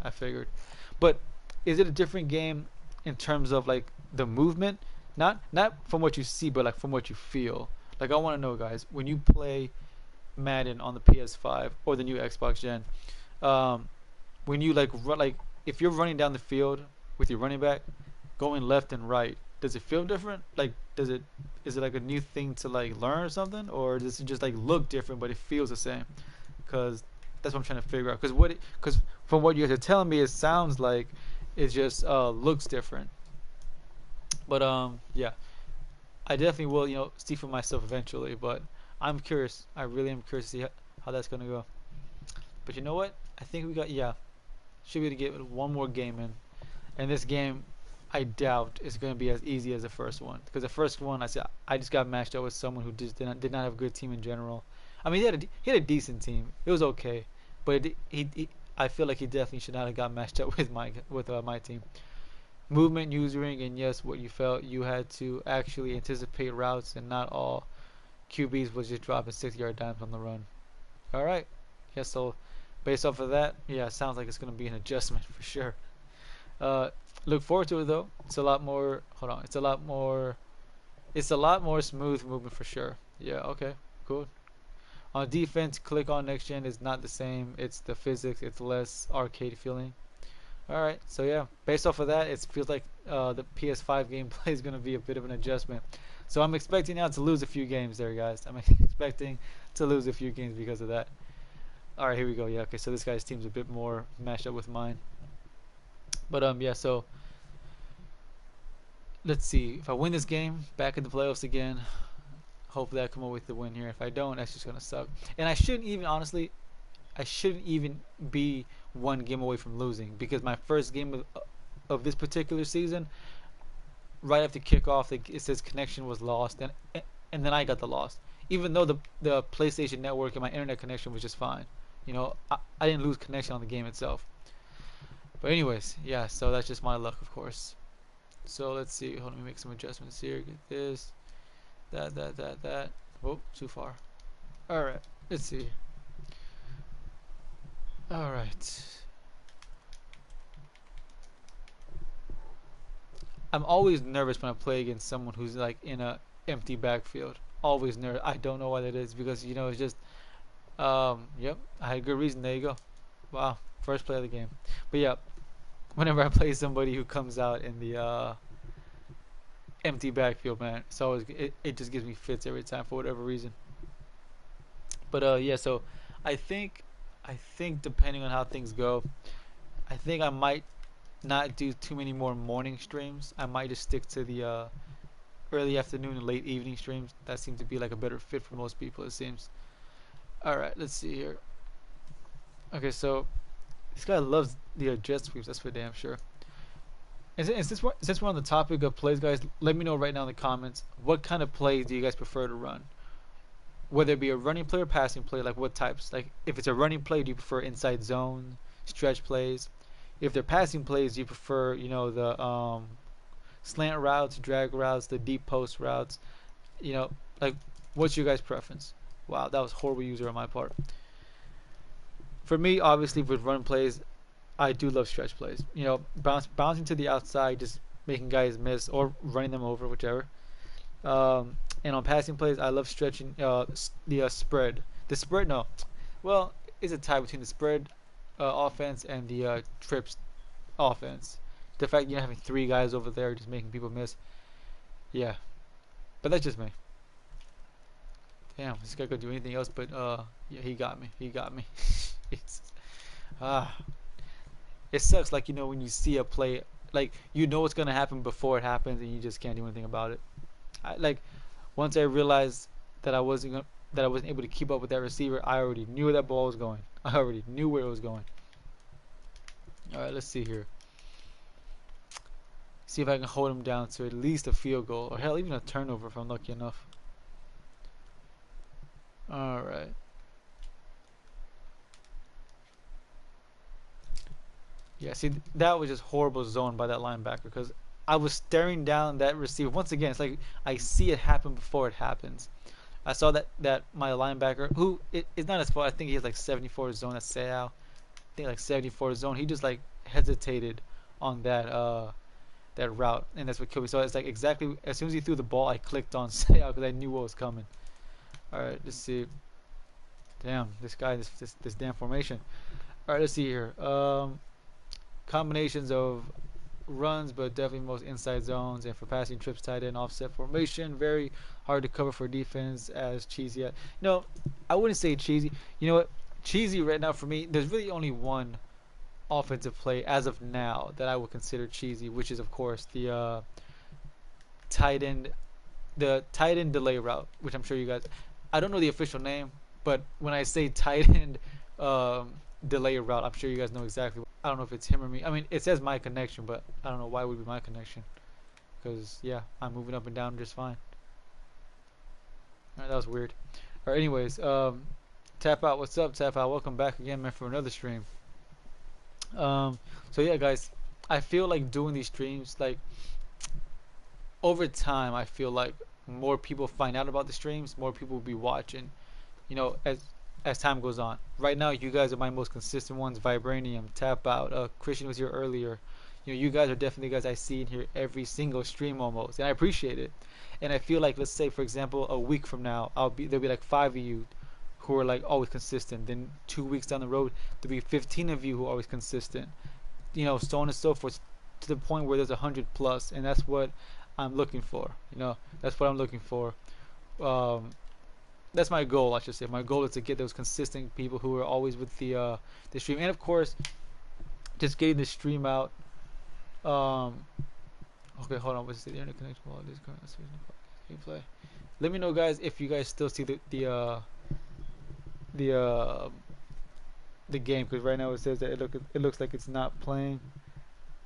But is it a different game in terms of like the movement? Not from what you see, but like from what you feel. Like I want to know, guys, when you play Madden on the PS5 or the new Xbox gen, when you like run, like if you're running down the field with your running back, going left and right, does it feel different? Like, is it like a new thing to like learn or something, or does it just like look different but it feels the same? Because that's what I'm trying to figure out. Because from what you guys are telling me, it sounds like it just looks different. But yeah, I definitely will see for myself eventually. But I'm curious. I really am curious to see how that's gonna go. But you know what? I think we got should be able to get one more game in, and this game I doubt is going to be as easy as the first one, because the first one I just got matched up with someone who just did not have a good team in general. I mean, he had a decent team. It was okay, but he I feel like he definitely should not have got matched up with my team. Movement, usering, and yes, what you felt you had to actually anticipate routes, and not all QBs was just dropping 6-yard dimes on the run. All right, yeah. So based off of that, yeah, it sounds like it's going to be an adjustment for sure. Look forward to it though. It's a lot more. Hold on. It's a lot more. It's a lot more smooth movement for sure. Yeah. Okay. Cool. On defense, click on next gen is not the same. It's the physics. It's less arcade feeling. All right. So yeah, based off of that, it feels like the PS5 gameplay is gonna be a bit of an adjustment. So I'm expecting now to lose a few games there, guys. I'm expecting to lose a few games because of that. All right. Here we go. Yeah. Okay. So this guy's team's a bit more matched up with mine. But yeah. So let's see. If I win this game, back in the playoffs again. Hopefully, I come up with the win here. If I don't, that's just gonna suck. And I shouldn't even honestly. I shouldn't even be one game away from losing because my first game of this particular season, right after kickoff, it says connection was lost, and then I got the loss. Even though the PlayStation Network and my internet connection was just fine, I didn't lose connection on the game itself. But anyways, yeah. So that's just my luck, of course. So let's see. Hold on, let me make some adjustments here. Get this, that. Oh, too far. All right. Let's see. All right. I'm always nervous when I play against someone who's like in a empty backfield. Always nervous. I don't know why that is because it's just yep, I had a good reason. There you go. Wow, first play of the game. But yeah, whenever I play somebody who comes out in the empty backfield, man, it's always it just gives me fits every time for whatever reason. But yeah, so I think I think depending on how things go, I think I might not do too many more morning streams. I might just stick to the early afternoon and late evening streams. That seems to be like a better fit for most people, it seems. All right, let's see here. Okay, so this guy loves the jet sweeps. That's for damn sure. And since we're on the topic of plays, guys, let me know right now in the comments what kind of plays do you guys prefer to run? Whether it be a running play or passing play, like what types? Like if it's a running play, do you prefer inside zone, stretch plays? If they're passing plays, do you prefer the slant routes, drag routes, the deep post routes? Like what's your guys' preference? Wow, that was horrible user on my part. For me, obviously with run plays, I do love stretch plays. Bouncing to the outside, just making guys miss or running them over, whichever. And on passing plays, I love stretching the spread. The spread, no. Well, it's a tie between the spread offense and the trips offense. The fact you're having three guys over there just making people miss. Yeah, but that's just me. Damn, this guy could do anything else, but yeah, he got me. He got me. it's, ah, it sucks. Like when you see a play, like what's gonna happen before it happens, and you just can't do anything about it. Like once I realized that that I wasn't able to keep up with that receiver, I already knew where that ball was going. I already knew where it was going. All right, let's see here. See if I can hold him down to at least a field goal, or hell, even a turnover if I'm lucky enough. All right. Yeah, see, that was just horrible zone by that linebacker because I was staring down that receiver. Once again, it's like I see it happen before it happens. I saw that my linebacker, who it's not his fault. I think he has like 74 zone. That's Seau. I think like 74 zone. He just like hesitated on that route, and that's what killed me. So it's like exactly as soon as he threw the ball, I clicked on Seau because I knew what was coming. All right, let's see. Damn, this guy, this damn formation. All right, let's see here. Combinations of runs, but definitely most inside zones, and for passing trips, tight end, offset formation. Very hard to cover for defense as cheesy. No, I wouldn't say cheesy. You know what? Cheesy right now for me, there's really only one offensive play as of now that I would consider cheesy, which is of course the tight end, the tight end delay route, which I'm sure you guys. I don't know the official name, but when I say tight end delay route, I'm sure you guys know exactly. I don't know if it's him or me. I mean, it says my connection, but I don't know why it would be my connection. Because, yeah, I'm moving up and down just fine. Alright, that was weird. Alright, anyways, Tap Out, what's up, Tap Out? Welcome back again, man, for another stream. So, yeah, guys, I feel like doing these streams, like, over time, I feel like more people find out about the streams, more people will be watching, as time goes on. Right now, you guys are my most consistent ones. Vibranium, Tap Out, Christian was here earlier. You guys are definitely guys I see in here every single stream almost, and I appreciate it. And I feel like, let's say for example, a week from now, there'll be like 5 of you who are like always consistent. Then 2 weeks down the road, there'll be 15 of you who are always consistent. So on and so forth, to the point where there's 100 plus, and that's what I'm looking for. That's what I'm looking for. That's my goal, I should say. My goal is to get those consistent people who are always with the stream, and of course, just getting the stream out Um, okay, hold on. What's the internet connection? All this current gameplay. Let me know, guys, if you guys still see the the game, because right now it says that it looks like it's not playing.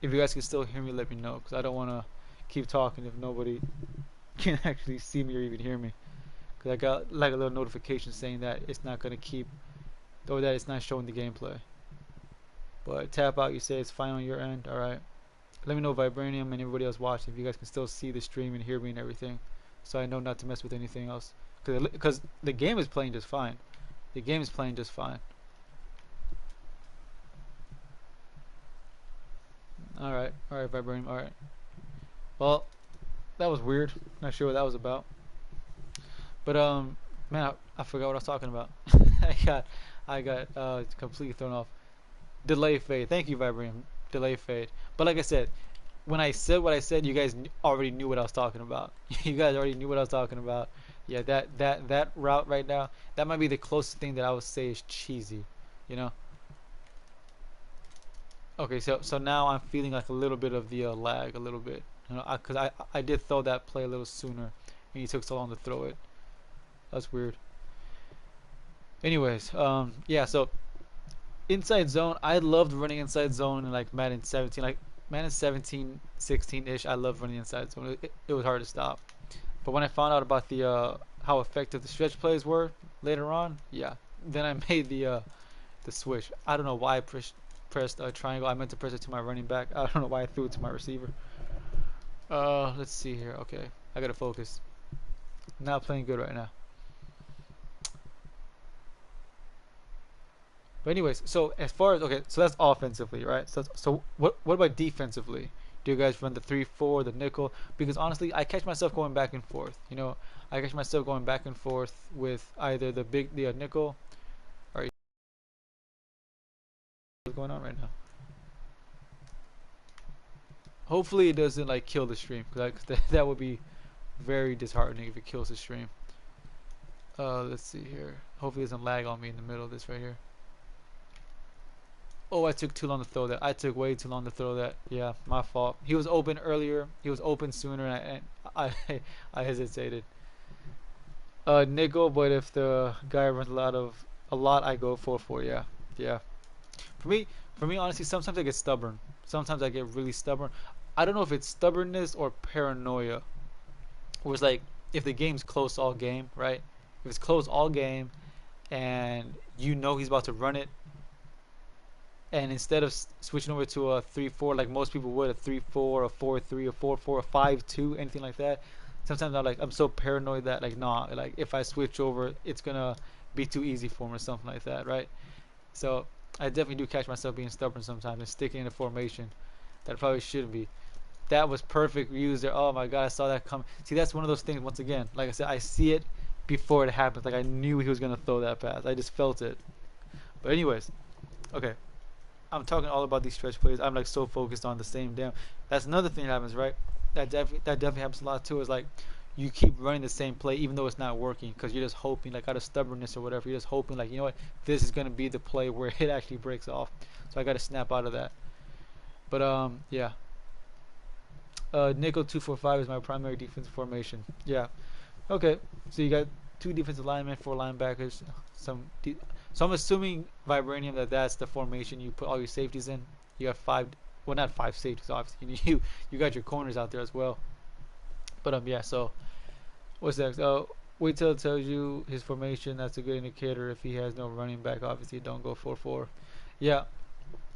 If you guys can still hear me, let me know, because I don't want to keep talking if nobody can actually see me or even hear me. Because I got like a little notification saying that it's not gonna keep, or that it's not showing the gameplay. But tap out, you say it's fine on your end. All right. Let me know, Vibranium and everybody else watching, if you guys can still see the stream and hear me and everything, so I know not to mess with anything else. Because the game is playing just fine. The game is playing just fine. All right, Vibranium. All right. Well, that was weird. Not sure what that was about. But man, I forgot what I was talking about. I got completely thrown off. Delay fade. Thank you, Vibranium. Delay fade. But like I said, when I said what I said, you guys already knew what I was talking about. You guys already knew what I was talking about. Yeah, that route right now, that might be the closest thing that I would say is cheesy, you know. Okay, so now I'm feeling like a little bit of the lag, a little bit, you know, because I did throw that play a little sooner, and he took so long to throw it. That's weird. Anyways, yeah, so inside zone, I loved running inside zone in like Madden 17, like Madden 17, 16-ish. I loved running inside zone. It was hard to stop. But when I found out about the how effective the stretch plays were later on, yeah, then I made the switch. I don't know why I pressed triangle. I meant to press it to my running back. I don't know why I threw it to my receiver. Let's see here. Okay, I gotta focus. Not playing good right now. But anyways, so as far as, okay, so that's offensively, right? So what about defensively? Do you guys run the 3-4, the nickel? Because honestly, I catch myself going back and forth. You know, I catch myself going back and forth with either the nickel, or what's going on right now. Hopefully it doesn't like kill the stream, because that would be very disheartening if it kills the stream. Let's see here. Hopefully it doesn't lag on me in the middle of this right here. Oh, I took too long to throw that. I took way too long to throw that. Yeah, my fault. He was open earlier. He was open sooner, and I hesitated. Nickel, but if the guy runs a lot, I go 4-4. Yeah, yeah. For me, honestly, sometimes I get stubborn. Sometimes I get really stubborn. I don't know if it's stubbornness or paranoia. Where it's like, if the game's close all game, right? If it's close all game, and you know he's about to run it, and instead of switching over to a 3-4 like most people would, a 3-4, a 4-3, a 4-4, a 5-2, anything like that, sometimes I'm so paranoid that like, nah, like if I switch over, it's gonna be too easy for me or something like that, right? So I definitely do catch myself being stubborn sometimes and sticking in a formation that probably shouldn't be. That was perfect views there. Oh my god, I saw that come. See, that's one of those things. Once again, like I said, I see it before it happens. Like I knew he was gonna throw that pass. I just felt it. But anyways, okay. I'm talking all about these stretch plays. I'm like so focused on the same damn. That's another thing that happens, right? That definitely happens a lot too. Is like you keep running the same play even though it's not working because you're just hoping, like out of stubbornness or whatever, you're just hoping like, you know what, this is gonna be the play where it actually breaks off. So I got to snap out of that. But yeah. Nickel 2-4-5 is my primary defense formation. Yeah. Okay. So you got two defensive linemen, four linebackers, so I'm assuming, Vibranium, that that's the formation you put all your safeties in. You have five, well, not five safeties, obviously. You got your corners out there as well. But yeah. So what's next? Wait till it tells you his formation. That's a good indicator. If he has no running back, obviously don't go 4-4. Yeah,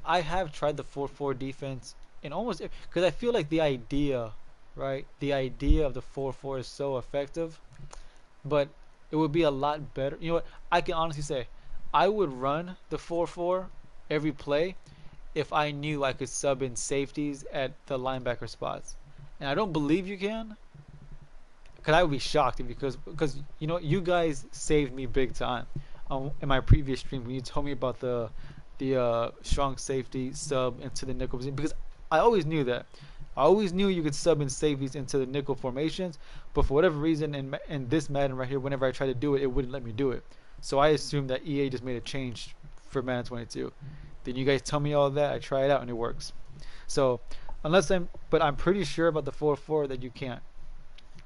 I have tried the 4-4 defense, and almost because I feel like the idea, right? The idea of the 4-4 is so effective, but it would be a lot better. You know what? I can honestly say, I would run the 4-4 every play if I knew I could sub in safeties at the linebacker spots. And I don't believe you can, because I would be shocked because you know, you guys saved me big time in my previous stream when you told me about the strong safety sub into the nickel position, because I always knew that. I always knew you could sub in safeties into the nickel formations, but for whatever reason in this Madden right here, whenever I tried to do it, it wouldn't let me do it. So I assumed that EA just made a change for Madden 22. Then you guys tell me all that, I try it out and it works. So but I'm pretty sure about the 4-4 that you can't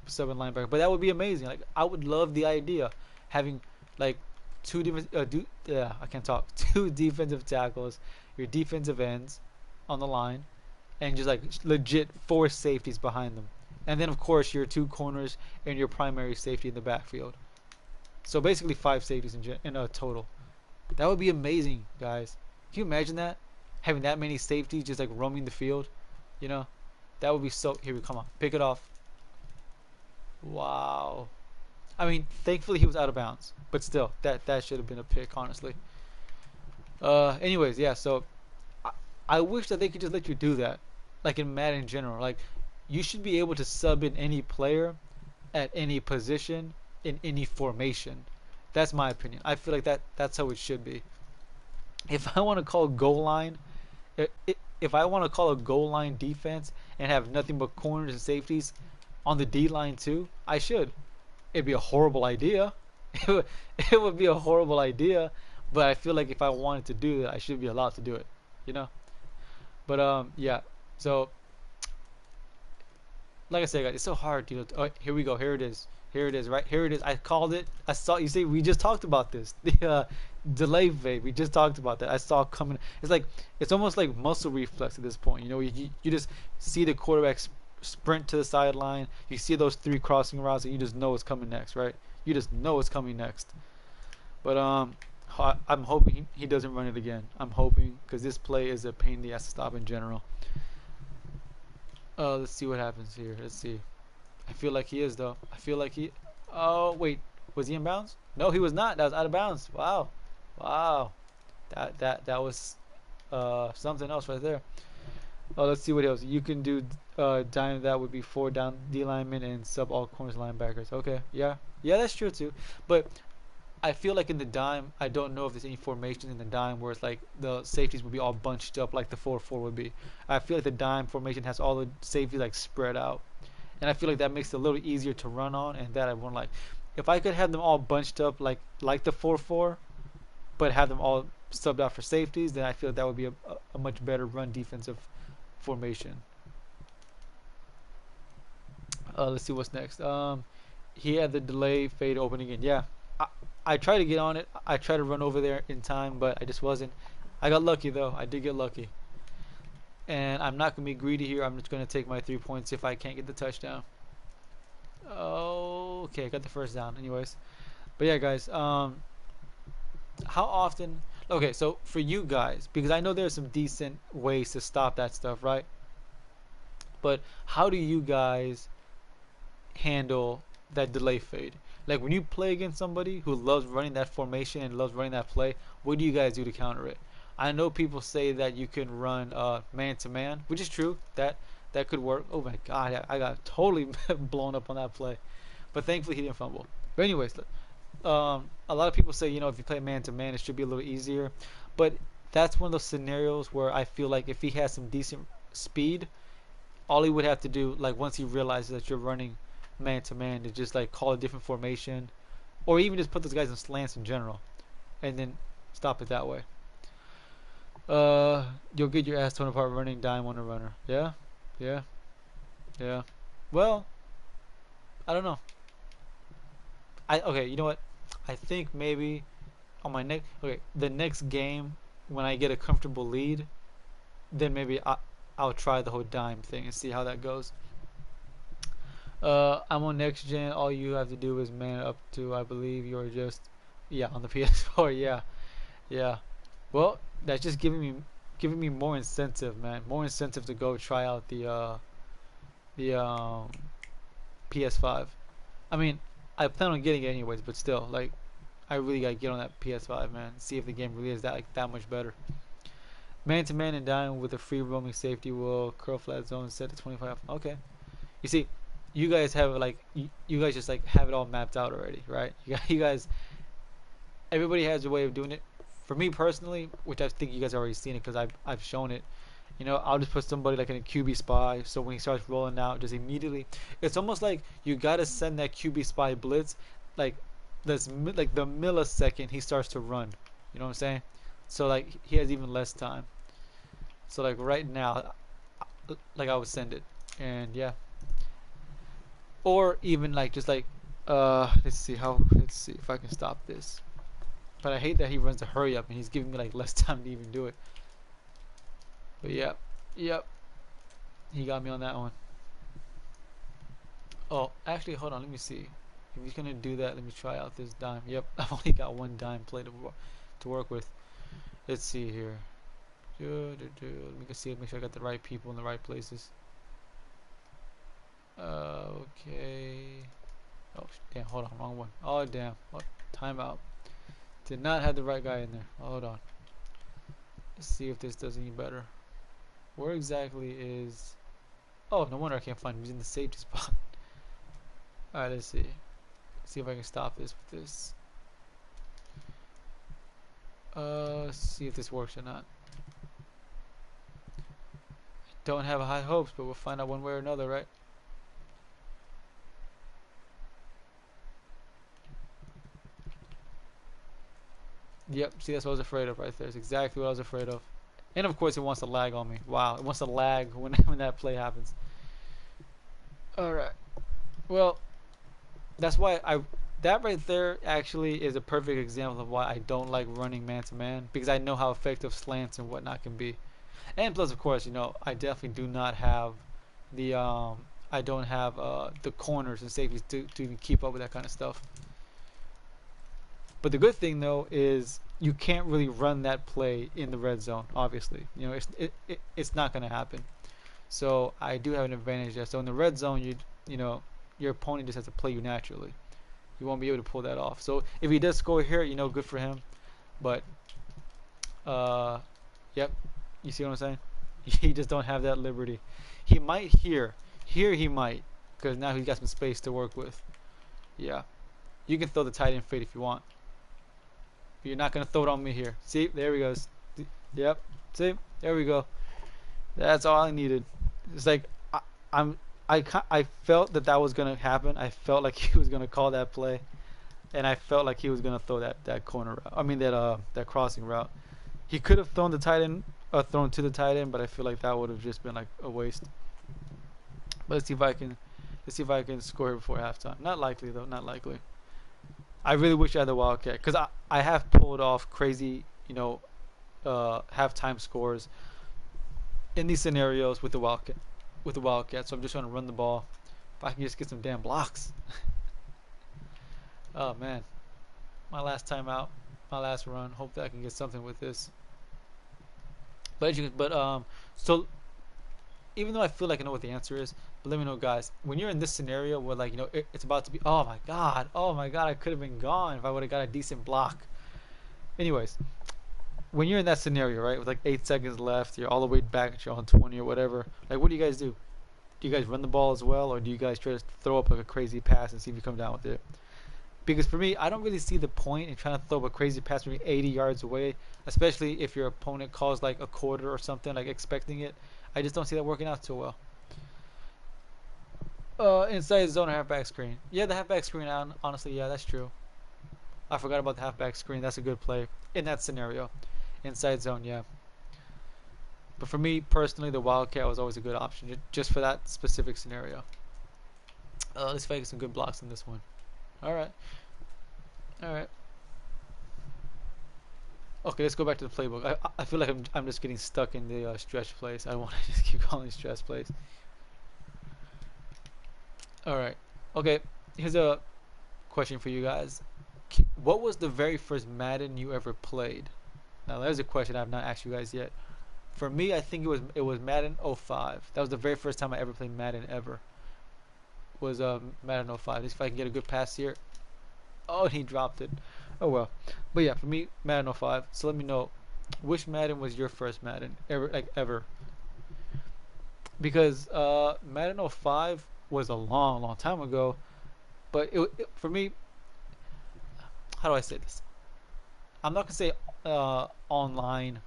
sub in linebacker. But that would be amazing. Like I would love the idea having like I can't talk. Two defensive tackles, your defensive ends on the line, and just like legit four safeties behind them, and then of course your two corners and your primary safety in the backfield. So basically five safeties in a total. That would be amazing, guys. Can you imagine that? Having that many safeties just like roaming the field, you know? That would be so. Here we come on, pick it off. Wow. I mean, thankfully he was out of bounds, but still, that should have been a pick, honestly. Anyways, yeah. So I wish that they could just let you do that, like in Madden in general. Like, you should be able to sub in any player at any position in any formation. That's my opinion. I feel like that's how it should be. If I want to call goal line, if I want to call a goal line defense and have nothing but corners and safeties on the D line too, I should. It'd be a horrible idea. It would be a horrible idea, but I feel like if I wanted to do that, I should be allowed to do it, you know. But yeah. So like I said, guys, it's so hard, you know. Oh, here we go. Here it is. Here it is. Right here it is. I called it. I saw. You see, we just talked about this. The delay fade. We just talked about that. I saw it coming. It's like it's almost like muscle reflex at this point. You know, you just see the quarterback sprint to the sideline. You see those three crossing routes, and you just know it's coming next, right? You just know it's coming next. But I'm hoping he doesn't run it again. I'm hoping because this play is a pain in the ass to stop in general. Let's see what happens here. Let's see. I feel like he is though. I feel like he. Oh wait, was he in bounds? No, he was not. That was out of bounds. Wow, wow. That was something else right there. Oh, let's see what else you can do. Dime that would be 4 down D linemen and sub all corners linebackers. Okay, yeah, that's true too. But I feel like in the dime, I don't know if there's any formation in the dime where it's like the safeties would be all bunched up like the 4-4 would be. I feel like the dime formation has all the safeties like spread out, and I feel like that makes it a little easier to run on, and that I want like. If I could have them all bunched up like the 4-4, but have them all subbed out for safeties, then I feel like that would be a much better run defensive formation. Let's see what's next. He had the delay fade open again. Yeah, I tried to get on it. I tried to run over there in time, but I just wasn't. I got lucky though. I did get lucky. And I'm not gonna be greedy here. I'm just gonna take my 3 points if I can't get the touchdown. Okay, I got the first down. Anyways, but yeah, guys. How often? Okay, so for you guys, because I know there's some decent ways to stop that stuff, right? But how do you guys handle that delay fade? Like when you play against somebody who loves running that formation and loves running that play, what do you guys do to counter it? I know people say that you can run man to man, which is true. That could work. Oh my god, I got totally blown up on that play, but thankfully he didn't fumble. But anyways, a lot of people say, you know, if you play man to man, it should be a little easier. But that's one of those scenarios where I feel like if he has some decent speed, all he would have to do, like once he realizes that you're running man to man, is just like call a different formation, or even just put those guys in slants in general, and then stop it that way. You'll get your ass torn apart running dime on a runner. Yeah, yeah, yeah. Well, I don't know. Okay, you know what? I think maybe on my next, the next game when I get a comfortable lead, then maybe I'll try the whole dime thing and see how that goes. I'm on next gen. All you have to do is man up to, I believe you're just, yeah, on the PS4. Yeah, yeah. Well, that's just giving me more incentive, man. More incentive to go try out the PS5. I mean, I plan on getting it anyways, but still, like, I really gotta get on that PS5, man. See if the game really is that much better. Man to man and dime with a free roaming safety will curl flat zone set to 25. Okay. You see, you guys have like you guys just like have it all mapped out already, right? You guys, everybody has a way of doing it. For me personally, which I think you guys already seen it because I've shown it. You know, I'll just put somebody like in a QB spy, so when he starts rolling out, just immediately, it's almost like you gotta send that QB spy blitz, like like the millisecond he starts to run. You know what I'm saying? So like he has even less time. So like right now, like I would send it. And yeah, or even like just like let's see if I can stop this. But I hate that he runs a hurry up and he's giving me like less time to even do it. But yeah, yep, he got me on that one. Oh, actually, hold on, let me see. If he's gonna do that, let me try out this dime. Yep, I've only got one dime play to work with. Let's see here. Let me see, make sure I got the right people in the right places. Okay. Oh damn, hold on, wrong one. Oh damn, oh, timeout. Did not have the right guy in there. Hold on. Let's see if this does any better. Where exactly is... Oh, no wonder I can't find him. He's in the safety spot. Alright, let's see. See if I can stop this with this. See if this works or not. Don't have high hopes, but we'll find out one way or another, right? Yep, see, that's what I was afraid of right there. It's exactly what I was afraid of. And of course it wants to lag on me. Wow, it wants to lag when when that play happens. Alright. Well, that's why that right there actually is a perfect example of why I don't like running man to man, because I know how effective slants and whatnot can be. And plus, of course, you know, I definitely do not have the I don't have the corners and safeties to even keep up with that kind of stuff. But the good thing though is you can't really run that play in the red zone. Obviously, you know it's not going to happen. So I do have an advantage there. So in the red zone, you know your opponent just has to play you naturally. You won't be able to pull that off. So if he does score here, you know, good for him. But yep, you see what I'm saying? He just don't have that liberty. He might here. Here he might, because now he's got some space to work with. Yeah, you can throw the tight end fade if you want. But you're not gonna throw it on me here. See, there he goes. Yep. See, there we go. That's all I needed. It's like I felt that was gonna happen. I felt like he was gonna call that play, and I felt like he was gonna throw that corner route. I mean that crossing route. He could have thrown the tight end, thrown to the tight end, but I feel like that would have just been like a waste. But let's see if I can score before halftime. Not likely though. Not likely. I really wish I had the Wildcat, because I have pulled off crazy, you know, halftime scores in these scenarios with the Wildcat. So I'm just trying to run the ball. If I can just get some damn blocks. Oh man, my last time out, my last run. Hope that I can get something with this. So even though I feel like I know what the answer is, but let me know, guys. When you're in this scenario where, like, you know, it's about to be, oh my god, I could have been gone if I would have got a decent block. Anyways, when you're in that scenario, right, with like 8 seconds left, you're all the way back at your own 20 or whatever. Like, what do you guys do? Do you guys run the ball as well, or do you guys try to throw up like a crazy pass and see if you come down with it? Because for me, I don't really see the point in trying to throw up a crazy pass from 80 yards away, especially if your opponent calls like a quarter or something, like expecting it. I just don't see that working out too well. Inside zone or halfback screen. Yeah, the halfback screen, honestly, yeah, that's true. I forgot about the halfback screen. That's a good play in that scenario. Inside zone, yeah. But for me, personally, the Wildcat was always a good option, just for that specific scenario. Let's see if I get some good blocks in this one. Alright. Alright. Okay, let's go back to the playbook. I feel like I'm just getting stuck in the stretch plays. I want to just keep calling stretch plays. Alright. Okay, here's a question for you guys. What was the very first Madden you ever played? Now, there's a question I have not asked you guys yet. For me, I think it was Madden 05. That was the very first time I ever played Madden ever. Was Madden 05. Let's see if I can get a good pass here. Oh, and he dropped it. Oh well. But yeah, for me, Madden 05. So let me know, which Madden was your first Madden ever? Because Madden 05 was a long time ago. But for me, how do I say this? I'm not gonna say online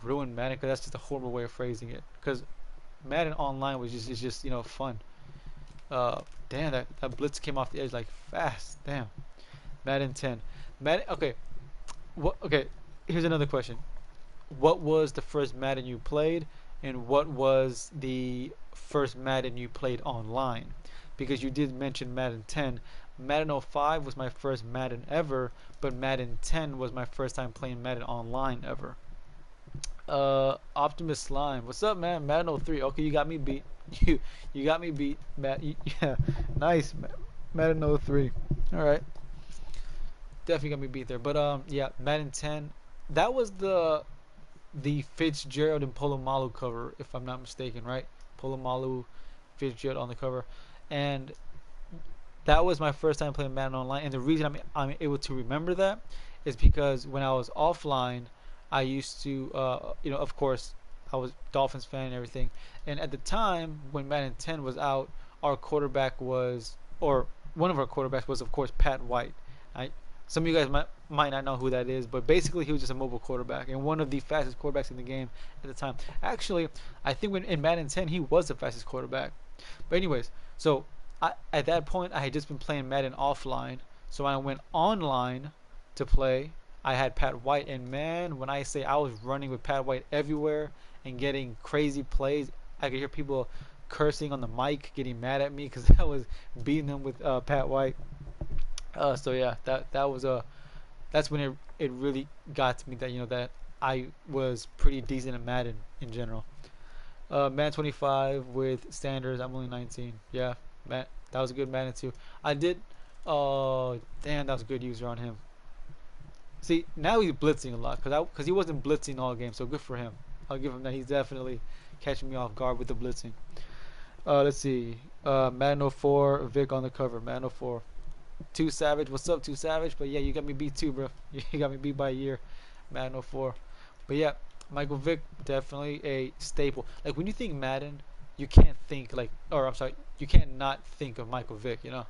ruined Madden, because that's just a horrible way of phrasing it. Because Madden online was just you know, fun. Damn, that blitz came off the edge like fast. Damn. Madden 10. Madden. Okay. Okay. Here's another question. What was the first Madden you played, and what was the first Madden you played online? Because you did mention Madden 10. Madden 05 was my first Madden ever, but Madden 10 was my first time playing Madden online ever. Optimus Slime, what's up, man? Madden 03. Okay, you got me beat. You you got me beat, Matt. Yeah, nice, Madden 03. All right, definitely got me beat there. But yeah, Madden 10. That was the Fitzgerald and Polomalu cover, if I'm not mistaken, right? Polomalu, Fitzgerald on the cover, and that was my first time playing Madden online. And the reason I'm able to remember that is because when I was offline, I used to, of course, I was Dolphins fan and everything. And at the time when Madden 10 was out, our quarterback was, or one of our quarterbacks was, of course, Pat White. I, some of you guys might not know who that is, but basically he was just a mobile quarterback and one of the fastest quarterbacks in the game at the time. Actually, I think when in Madden 10 he was the fastest quarterback. But anyways, so at that point I had just been playing Madden offline, so when I went online to play, I had Pat White, and man, when I say I was running with Pat White everywhere and getting crazy plays, I could hear people cursing on the mic, getting mad at me because I was beating them with Pat White. So yeah, that was that's when it really got to me that that I was pretty decent at Madden in general. Madden 25 with standards. I'm only 19. Yeah, that was a good Madden too. I did. Oh damn, that was a good user on him. See, now he's blitzing a lot because he wasn't blitzing all game, so good for him. I'll give him that. He's definitely catching me off guard with the blitzing. Let's see. Madden 04, Vic on the cover. Madden 04. Too Savage. What's up, Too Savage? But yeah, you got me beat too, bro. You got me beat by a year. Madden 04. But yeah, Michael Vick, definitely a staple. Like, when you think Madden, you can't think, like, or I'm sorry, you can't not think of Michael Vick, you know?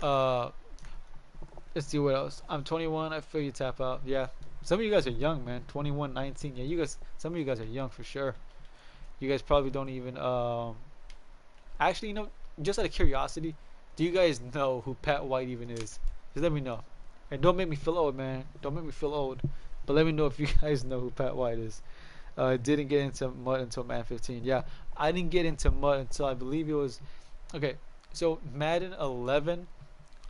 Uh, let's see what else. I'm 21. I feel you tap out. Yeah. Some of you guys are young, man. 21, 19. Yeah, you guys, some of you guys are young for sure. You guys probably don't even, actually, just out of curiosity, do you guys know who Pat White even is? Just let me know. And don't make me feel old, man. Don't make me feel old. But let me know if you guys know who Pat White is. Didn't get into mud until Madden 15. Yeah, I didn't get into mud until I believe it was, okay. So Madden 11,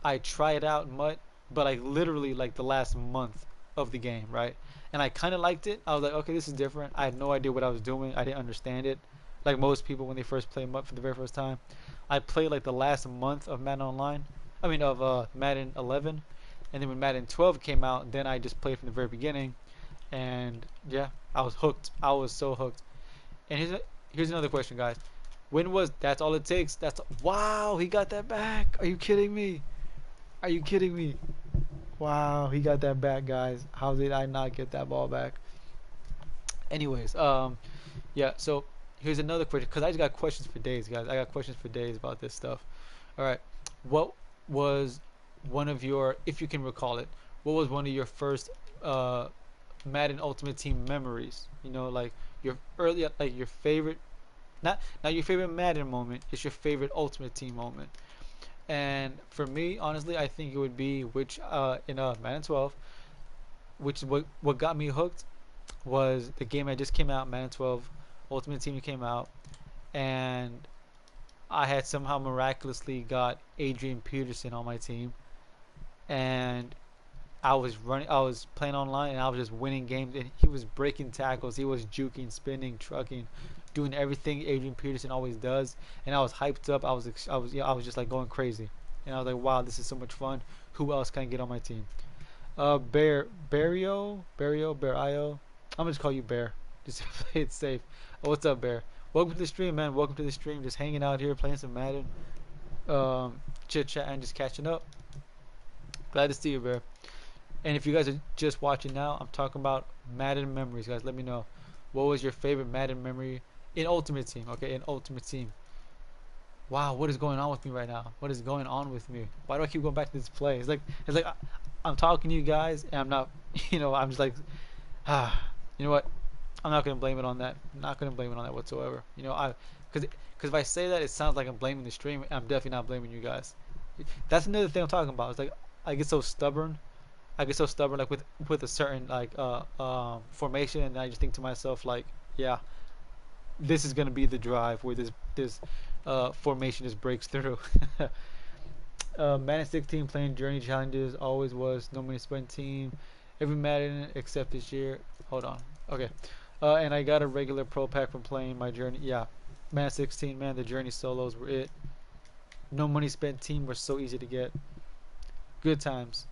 I tried out mud, but like literally like the last month of the game, right? And I kind of liked it. I was like, okay, this is different. I had no idea what I was doing. I didn't understand it. Like most people when they first play mud for the very first time. I played like the last month of Madden Online. I mean of Madden 11, and then when Madden 12 came out, then I just played from the very beginning, and yeah, I was hooked. I was so hooked. And here's another question, guys. When was that's all it takes? Wow, he got that back. Are you kidding me? Are you kidding me? Wow, he got that back, guys. How did I not get that ball back? Anyways, yeah. So here's another question, because I just got questions for days, guys. I got questions for days about this stuff. All right, what was one of your, if you can recall it, what was one of your first Madden Ultimate Team memories? Like your early, like your favorite, not your favorite Madden moment. It's your favorite Ultimate Team moment. And for me, honestly, I think it would be which in Madden 12, which is what got me hooked was the game that just came out, Madden 12 Ultimate Team came out, and I had somehow miraculously got Adrian Peterson on my team, and I was playing online, and I was just winning games, and he was breaking tackles, he was juking, spinning, trucking, doing everything Adrian Peterson always does, and I was hyped up. I was just like going crazy, and I was like, wow, this is so much fun. Who else can I get on my team? Bear. I'm gonna just call you Bear. Just play it safe. Oh, what's up, Bear? Welcome to the stream, man. Welcome to the stream. Just hanging out here, playing some Madden, chit chat, and just catching up. Glad to see you, Bear. And if you guys are just watching now, I'm talking about Madden memories, guys. Let me know, what was your favorite Madden memory in Ultimate Team? Okay, in Ultimate Team. Wow, what is going on with me right now? What is going on with me? Why do I keep going back to this play? It's like I'm talking to you guys, and I'm not. I'm just like, you know what? I'm not gonna blame it on that. I'm not gonna blame it on that whatsoever. Because if I say that, it sounds like I'm blaming the stream. I'm definitely not blaming you guys. That's another thing I'm talking about. It's like I get so stubborn. I get so stubborn, like with a certain like formation, and I just think to myself like, yeah, this is gonna be the drive where this formation just breaks through. Madden 16 playing journey challenges always was no money spent team. Every Madden except this year. Hold on. Okay. And I got a regular pro pack from playing my journey. Yeah, Madden 16, man, the journey solos were it. No money spent team were so easy to get. Good times.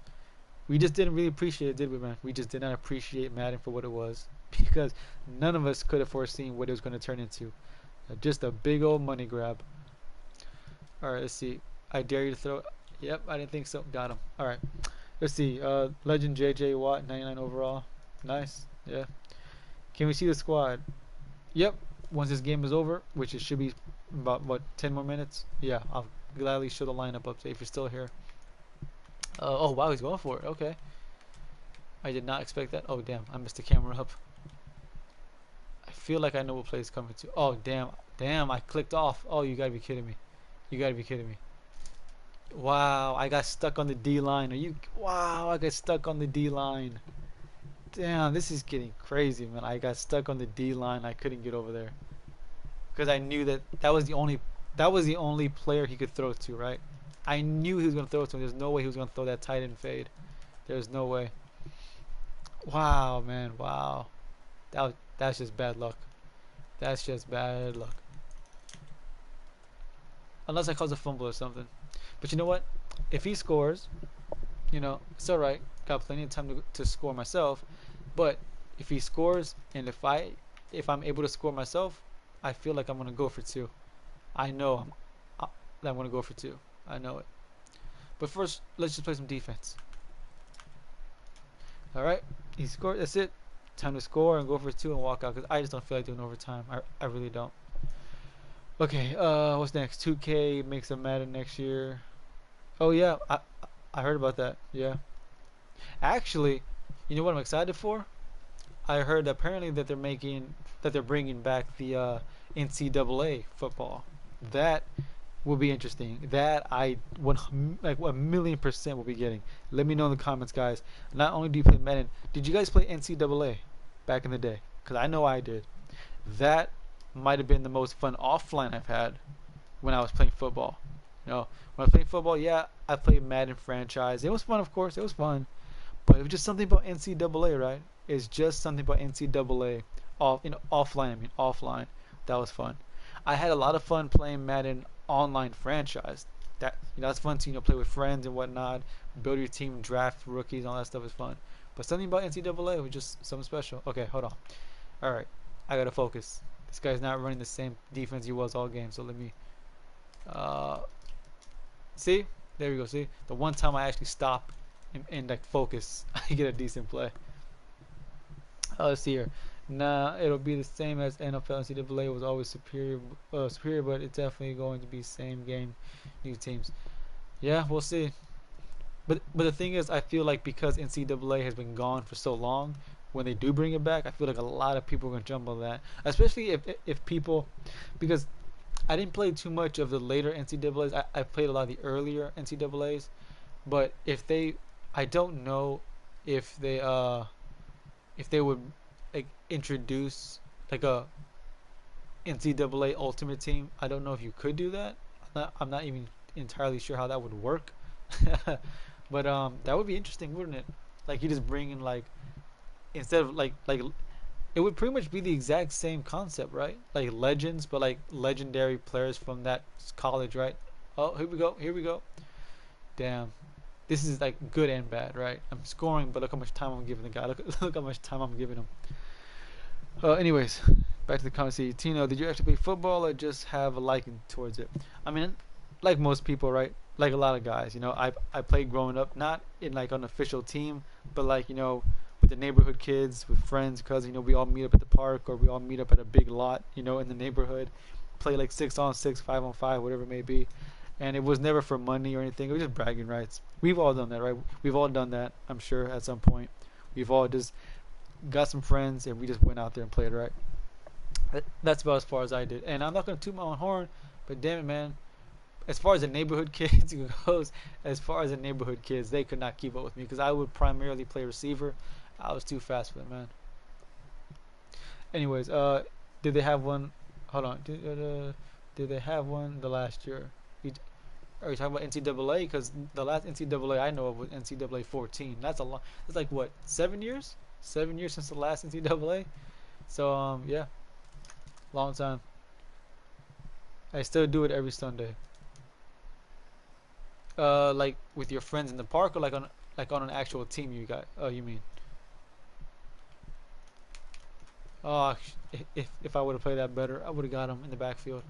We just didn't really appreciate it, did we, man? We just did not appreciate Madden for what it was because none of us could have foreseen what it was going to turn into. Just a big old money grab. All right, let's see. I dare you to throw. Yep, I didn't think so. Got him. All right. Let's see. Legend JJ Watt, 99 overall. Nice. Yeah. Can we see the squad? Yep. Once this game is over, which it should be about, what, 10 more minutes? Yeah, I'll gladly show the lineup update if you're still here. Oh, wow, he's going for it. Okay. I did not expect that. Oh, damn. I missed the camera up. I feel like I know what play is coming to. Oh, damn. Damn, I clicked off. Oh, you gotta be kidding me. You gotta be kidding me. Wow, I got stuck on the D line. Wow, I got stuck on the D line. Damn, this is getting crazy, man. I got stuck on the D line. I couldn't get over there because I knew that was the only player he could throw to, right? I knew he was gonna throw it to him. There's no way he was gonna throw that tight end fade. There's no way. Wow, man. Wow. That's just bad luck. That's just bad luck. Unless I cause a fumble or something. But you know what? If he scores, it's alright. Got plenty of time to score myself. But if he scores and if I'm able to score myself, I feel like I'm gonna go for two. I know that I'm gonna go for two. I know it. But first, let's just play some defense. Alright, he scored. That's it. Time to score and go for two and walk out because I just don't feel like doing overtime. I really don't. Okay, what's next? 2K makes a Madden next year. Oh yeah, I heard about that. Yeah. Actually, you know what I'm excited for? I heard apparently that they're bringing back the NCAA football. That will be interesting. That I would like 1,000,000% will be getting. Let me know in the comments, guys. Not only do you play Madden, did you guys play NCAA back in the day? Because I know I did. That might have been the most fun offline I've had when I was playing football. When I played football, yeah, I played Madden franchise. It was fun, of course. It was fun. But it was just something about NCAA, right? It's just something about NCAA. Offline. I mean, offline. That was fun. I had a lot of fun playing Madden online franchise. That's fun to play with friends and whatnot. Build your team, draft rookies, all that stuff is fun. But something about NCAA was just something special. Okay, hold on. All right, I gotta focus. This guy's not running the same defense he was all game. So let me. See, there we go. See, the one time I actually stop and like focus, I get a decent play. Let's see here. Nah, it'll be the same as NFL. NCAA was always superior, but it's definitely going to be same game, new teams. Yeah, we'll see. But the thing is, I feel like because NCAA has been gone for so long, when they do bring it back, I feel like a lot of people are gonna jump on that. Especially if people, because I didn't play too much of the later NCAAs. I played a lot of the earlier NCAAs, but I don't know if they would like introduce like a NCAA Ultimate Team. I don't know if you could do that. I'm not even entirely sure how that would work. But that would be interesting, wouldn't it? Like you just bring in like instead of like it would pretty much be the exact same concept, right? Like legends, but like legendary players from that college, right? Oh, here we go. Here we go. Damn. This is like good and bad, right? I'm scoring, but look how much time I'm giving the guy. Look how much time I'm giving him. Anyways, back to the comments. Tino, did you actually play football or just have a liking towards it? I mean, like most people, right? Like a lot of guys, I played growing up, not in like an official team, but like with the neighborhood kids, with friends, cousins. We all meet up at the park or we all meet up at a big lot, in the neighborhood, play like 6-on-6, 5-on-5, whatever it may be. And it was never for money or anything. It was just bragging rights. We've all done that, right? We've all done that, I'm sure, at some point. We've all just got some friends and we just went out there and played, right? That's about as far as I did. And I'm not going to toot my own horn, but damn it, man. As far as the neighborhood kids goes, they could not keep up with me because I would primarily play receiver. I was too fast for them, man. Anyways, did they have one hold on. Did they have one the last year? You, are you talking about NCAA? Because the last NCAA I know of was NCAA 14. That's a lot. That's like what, 7 years? 7 years since the last NCAA. So yeah, long time. I still do it every Sunday. Like with your friends in the park, or like on an actual team you got? Oh, you mean? Oh, if I would have played that better, I would have got him in the backfield.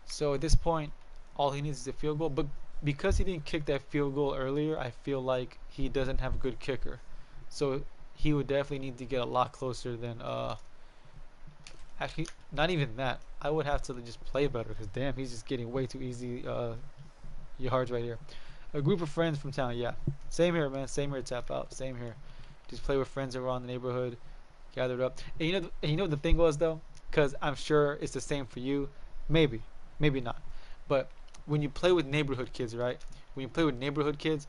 So at this point, all he needs is a field goal. But because he didn't kick that field goal earlier, I feel like he doesn't have a good kicker. So he would definitely need to get a lot closer than actually, not even that. I would have to just play better because damn, he's just getting way too easy yards right here. A group of friends from town, yeah. Same here, man. Same here. Tap out. Same here. Just play with friends around the neighborhood, gathered up. And you know what the thing was though, because I'm sure it's the same for you. Maybe, maybe not. But when you play with neighborhood kids, right? When you play with neighborhood kids,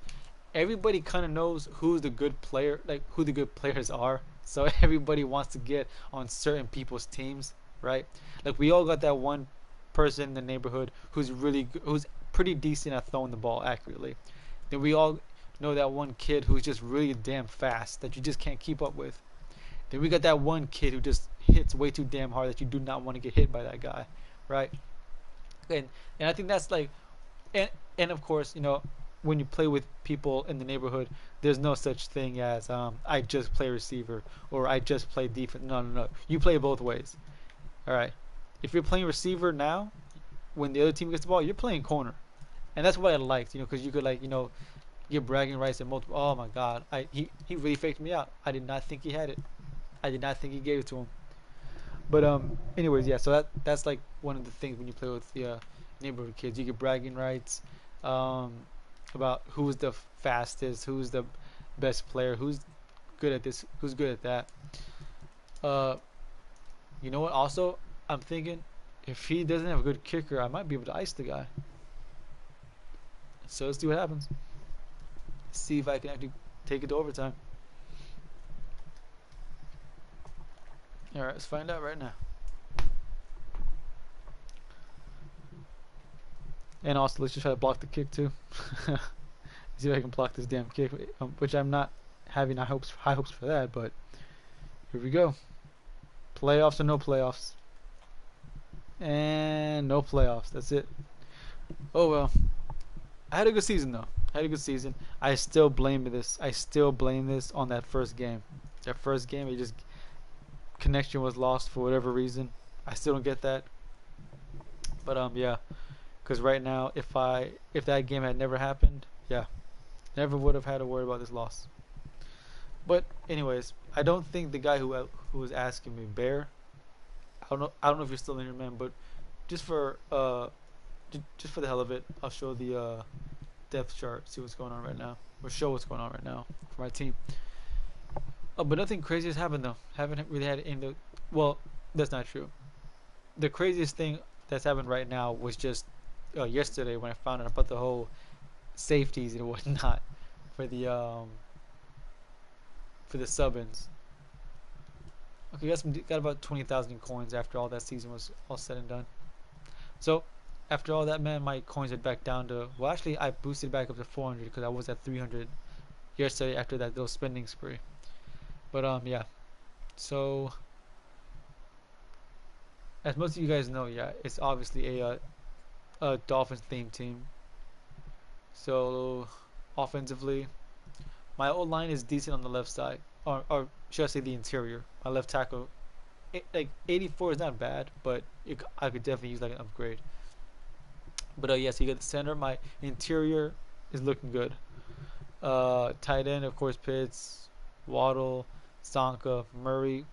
everybody kind of knows who's the good player, like who the good players are. So everybody wants to get on certain people's teams, right? Like we all got that one person in the neighborhood who's pretty decent at throwing the ball accurately. Then we all know that one kid who's just really damn fast that you just can't keep up with. Then we got that one kid who just hits way too damn hard that you do not want to get hit by that guy, right? And I think that's like, and and of course, when you play with people in the neighborhood, there's no such thing as I just play receiver or I just play defense. No, no, no. You play both ways. All right. If you're playing receiver now, when the other team gets the ball, you're playing corner, and that's what I liked. Because you could get bragging rights and multiple. Oh my God, he really faked me out. I did not think he had it. I did not think he gave it to him. But anyways, yeah. So that's like one of the things when you play with the neighborhood kids, you get bragging rights um, about who's the fastest, who's the best player, who's good at this, who's good at that. Uh, you know what? Also, I'm thinking if he doesn't have a good kicker, I might be able to ice the guy. So let's see what happens. See if I can actually take it to overtime. All right, let's find out right now. And also, let's just try to block the kick too. See if I can block this damn kick, which I'm not having high hopes for that. But here we go. Playoffs or no playoffs, and no playoffs. That's it. Oh well. I had a good season though. I had a good season. I still blame this. I still blame this on that first game. That first game, it just connection was lost for whatever reason. I still don't get that. But yeah, because right now, if that game had never happened, yeah, never would have had to worry about this loss. But anyways, I don't think the guy who was asking me, Bear, I don't know if you're still in here, man, but just for just for the hell of it, I'll show the depth chart, see what's going on right now, or show what's going on right now for my team. Oh, but nothing crazy has happened though. Haven't really had any. Well, that's not true. The craziest thing that's happened right now was just yesterday when I found out about the whole safeties and whatnot for the sub-ins. Okay, got about 20,000 coins after all that season was all said and done. So after all that, man, my coins are back down to, well, actually I boosted back up to 400 because I was at 300 yesterday after that little spending spree. But yeah. So as most of you guys know, yeah, it's obviously a Dolphins themed team. So offensively, my old line is decent on the left side, or should I say the interior. My left tackle, like 84 is not bad, but I could definitely use like an upgrade. But yeah, so you got the center. My interior is looking good. Tight end, of course, Pitts, Waddle, Sonka, Murray,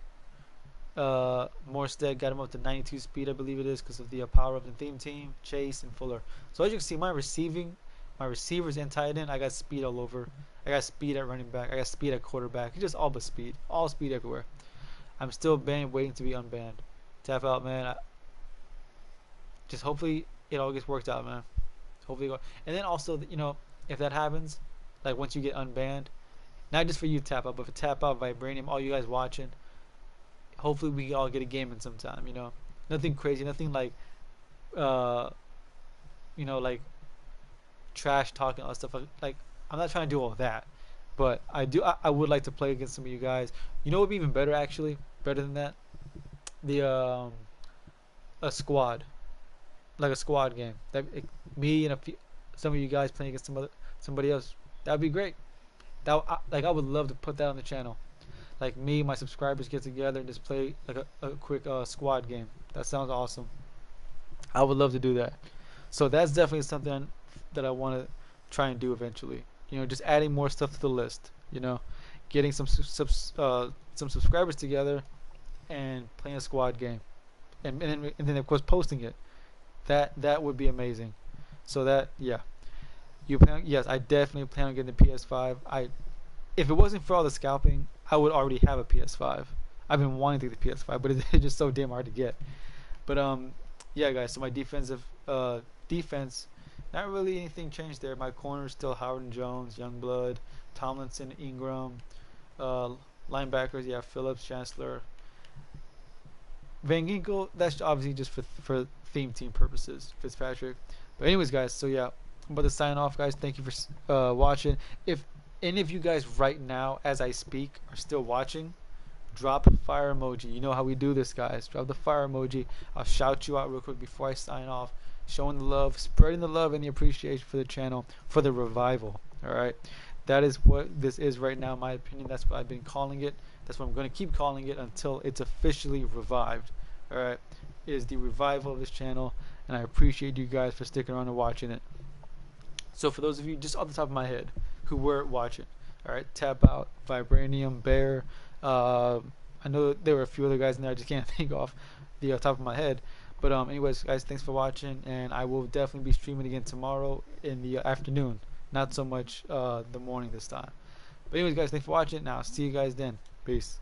Morstead got him up to 92 speed, I believe it is, because of the power of the theme team. Chase and Fuller. So as you can see, my receivers and tight end, I got speed all over. I got speed at running back. I got speed at quarterback. It's just all but speed, all speed everywhere. I'm still banned, waiting to be unbanned. Tap out, man. Just hopefully it all gets worked out, man. Hopefully, and then also, if that happens, like once you get unbanned, not just for you tap out, but for tap out, Vibranium, all you guys watching, hopefully we all get a game in sometime. Nothing crazy, nothing like uh, like trash talking, all that stuff. Like I'm not trying to do all that, but I would like to play against some of you guys. You know what would be even better actually, better than that, the a squad, like a squad game. Me and some of you guys playing against somebody else. That'd be great. Like I would love to put that on the channel. Like me, my subscribers get together and just play like a quick squad game. That sounds awesome. I would love to do that. So that's definitely something that I want to try and do eventually. Just adding more stuff to the list. Getting some subscribers together and playing a squad game, and then of course posting it. That would be amazing. So that, yeah, yes, I definitely plan on getting the PS5. If it wasn't for all the scalping, I would already have a PS5. I've been wanting to get the PS5, but it's just so damn hard to get. But yeah, guys. So my defense, not really anything changed there. My corners still Howard and Jones, Youngblood, Tomlinson, Ingram. Uh, Linebackers, yeah, Phillips, Chancellor, Van Ginkel. That's obviously just for theme team purposes. Fitzpatrick. But anyways, guys. So yeah, I'm about to sign off, guys. Thank you for watching. If any of you guys right now, as I speak, are still watching, drop a fire emoji. You know how we do this, guys. Drop the fire emoji. I'll shout you out real quick before I sign off. Showing the love, spreading the love and the appreciation for the channel, for the revival. Alright? That is what this is right now, in my opinion. That's what I've been calling it. That's what I'm going to keep calling it until it's officially revived. Alright? It is the revival of this channel, and I appreciate you guys for sticking around and watching it. So for those of you just off the top of my head who were watching, alright, Tap Out, Vibranium, Bear, I know there were a few other guys in there I just can't think off the top of my head. But anyways, guys, thanks for watching, and I will definitely be streaming again tomorrow in the afternoon, not so much the morning this time. But anyways, guys, thanks for watching. Now, see you guys then. Peace.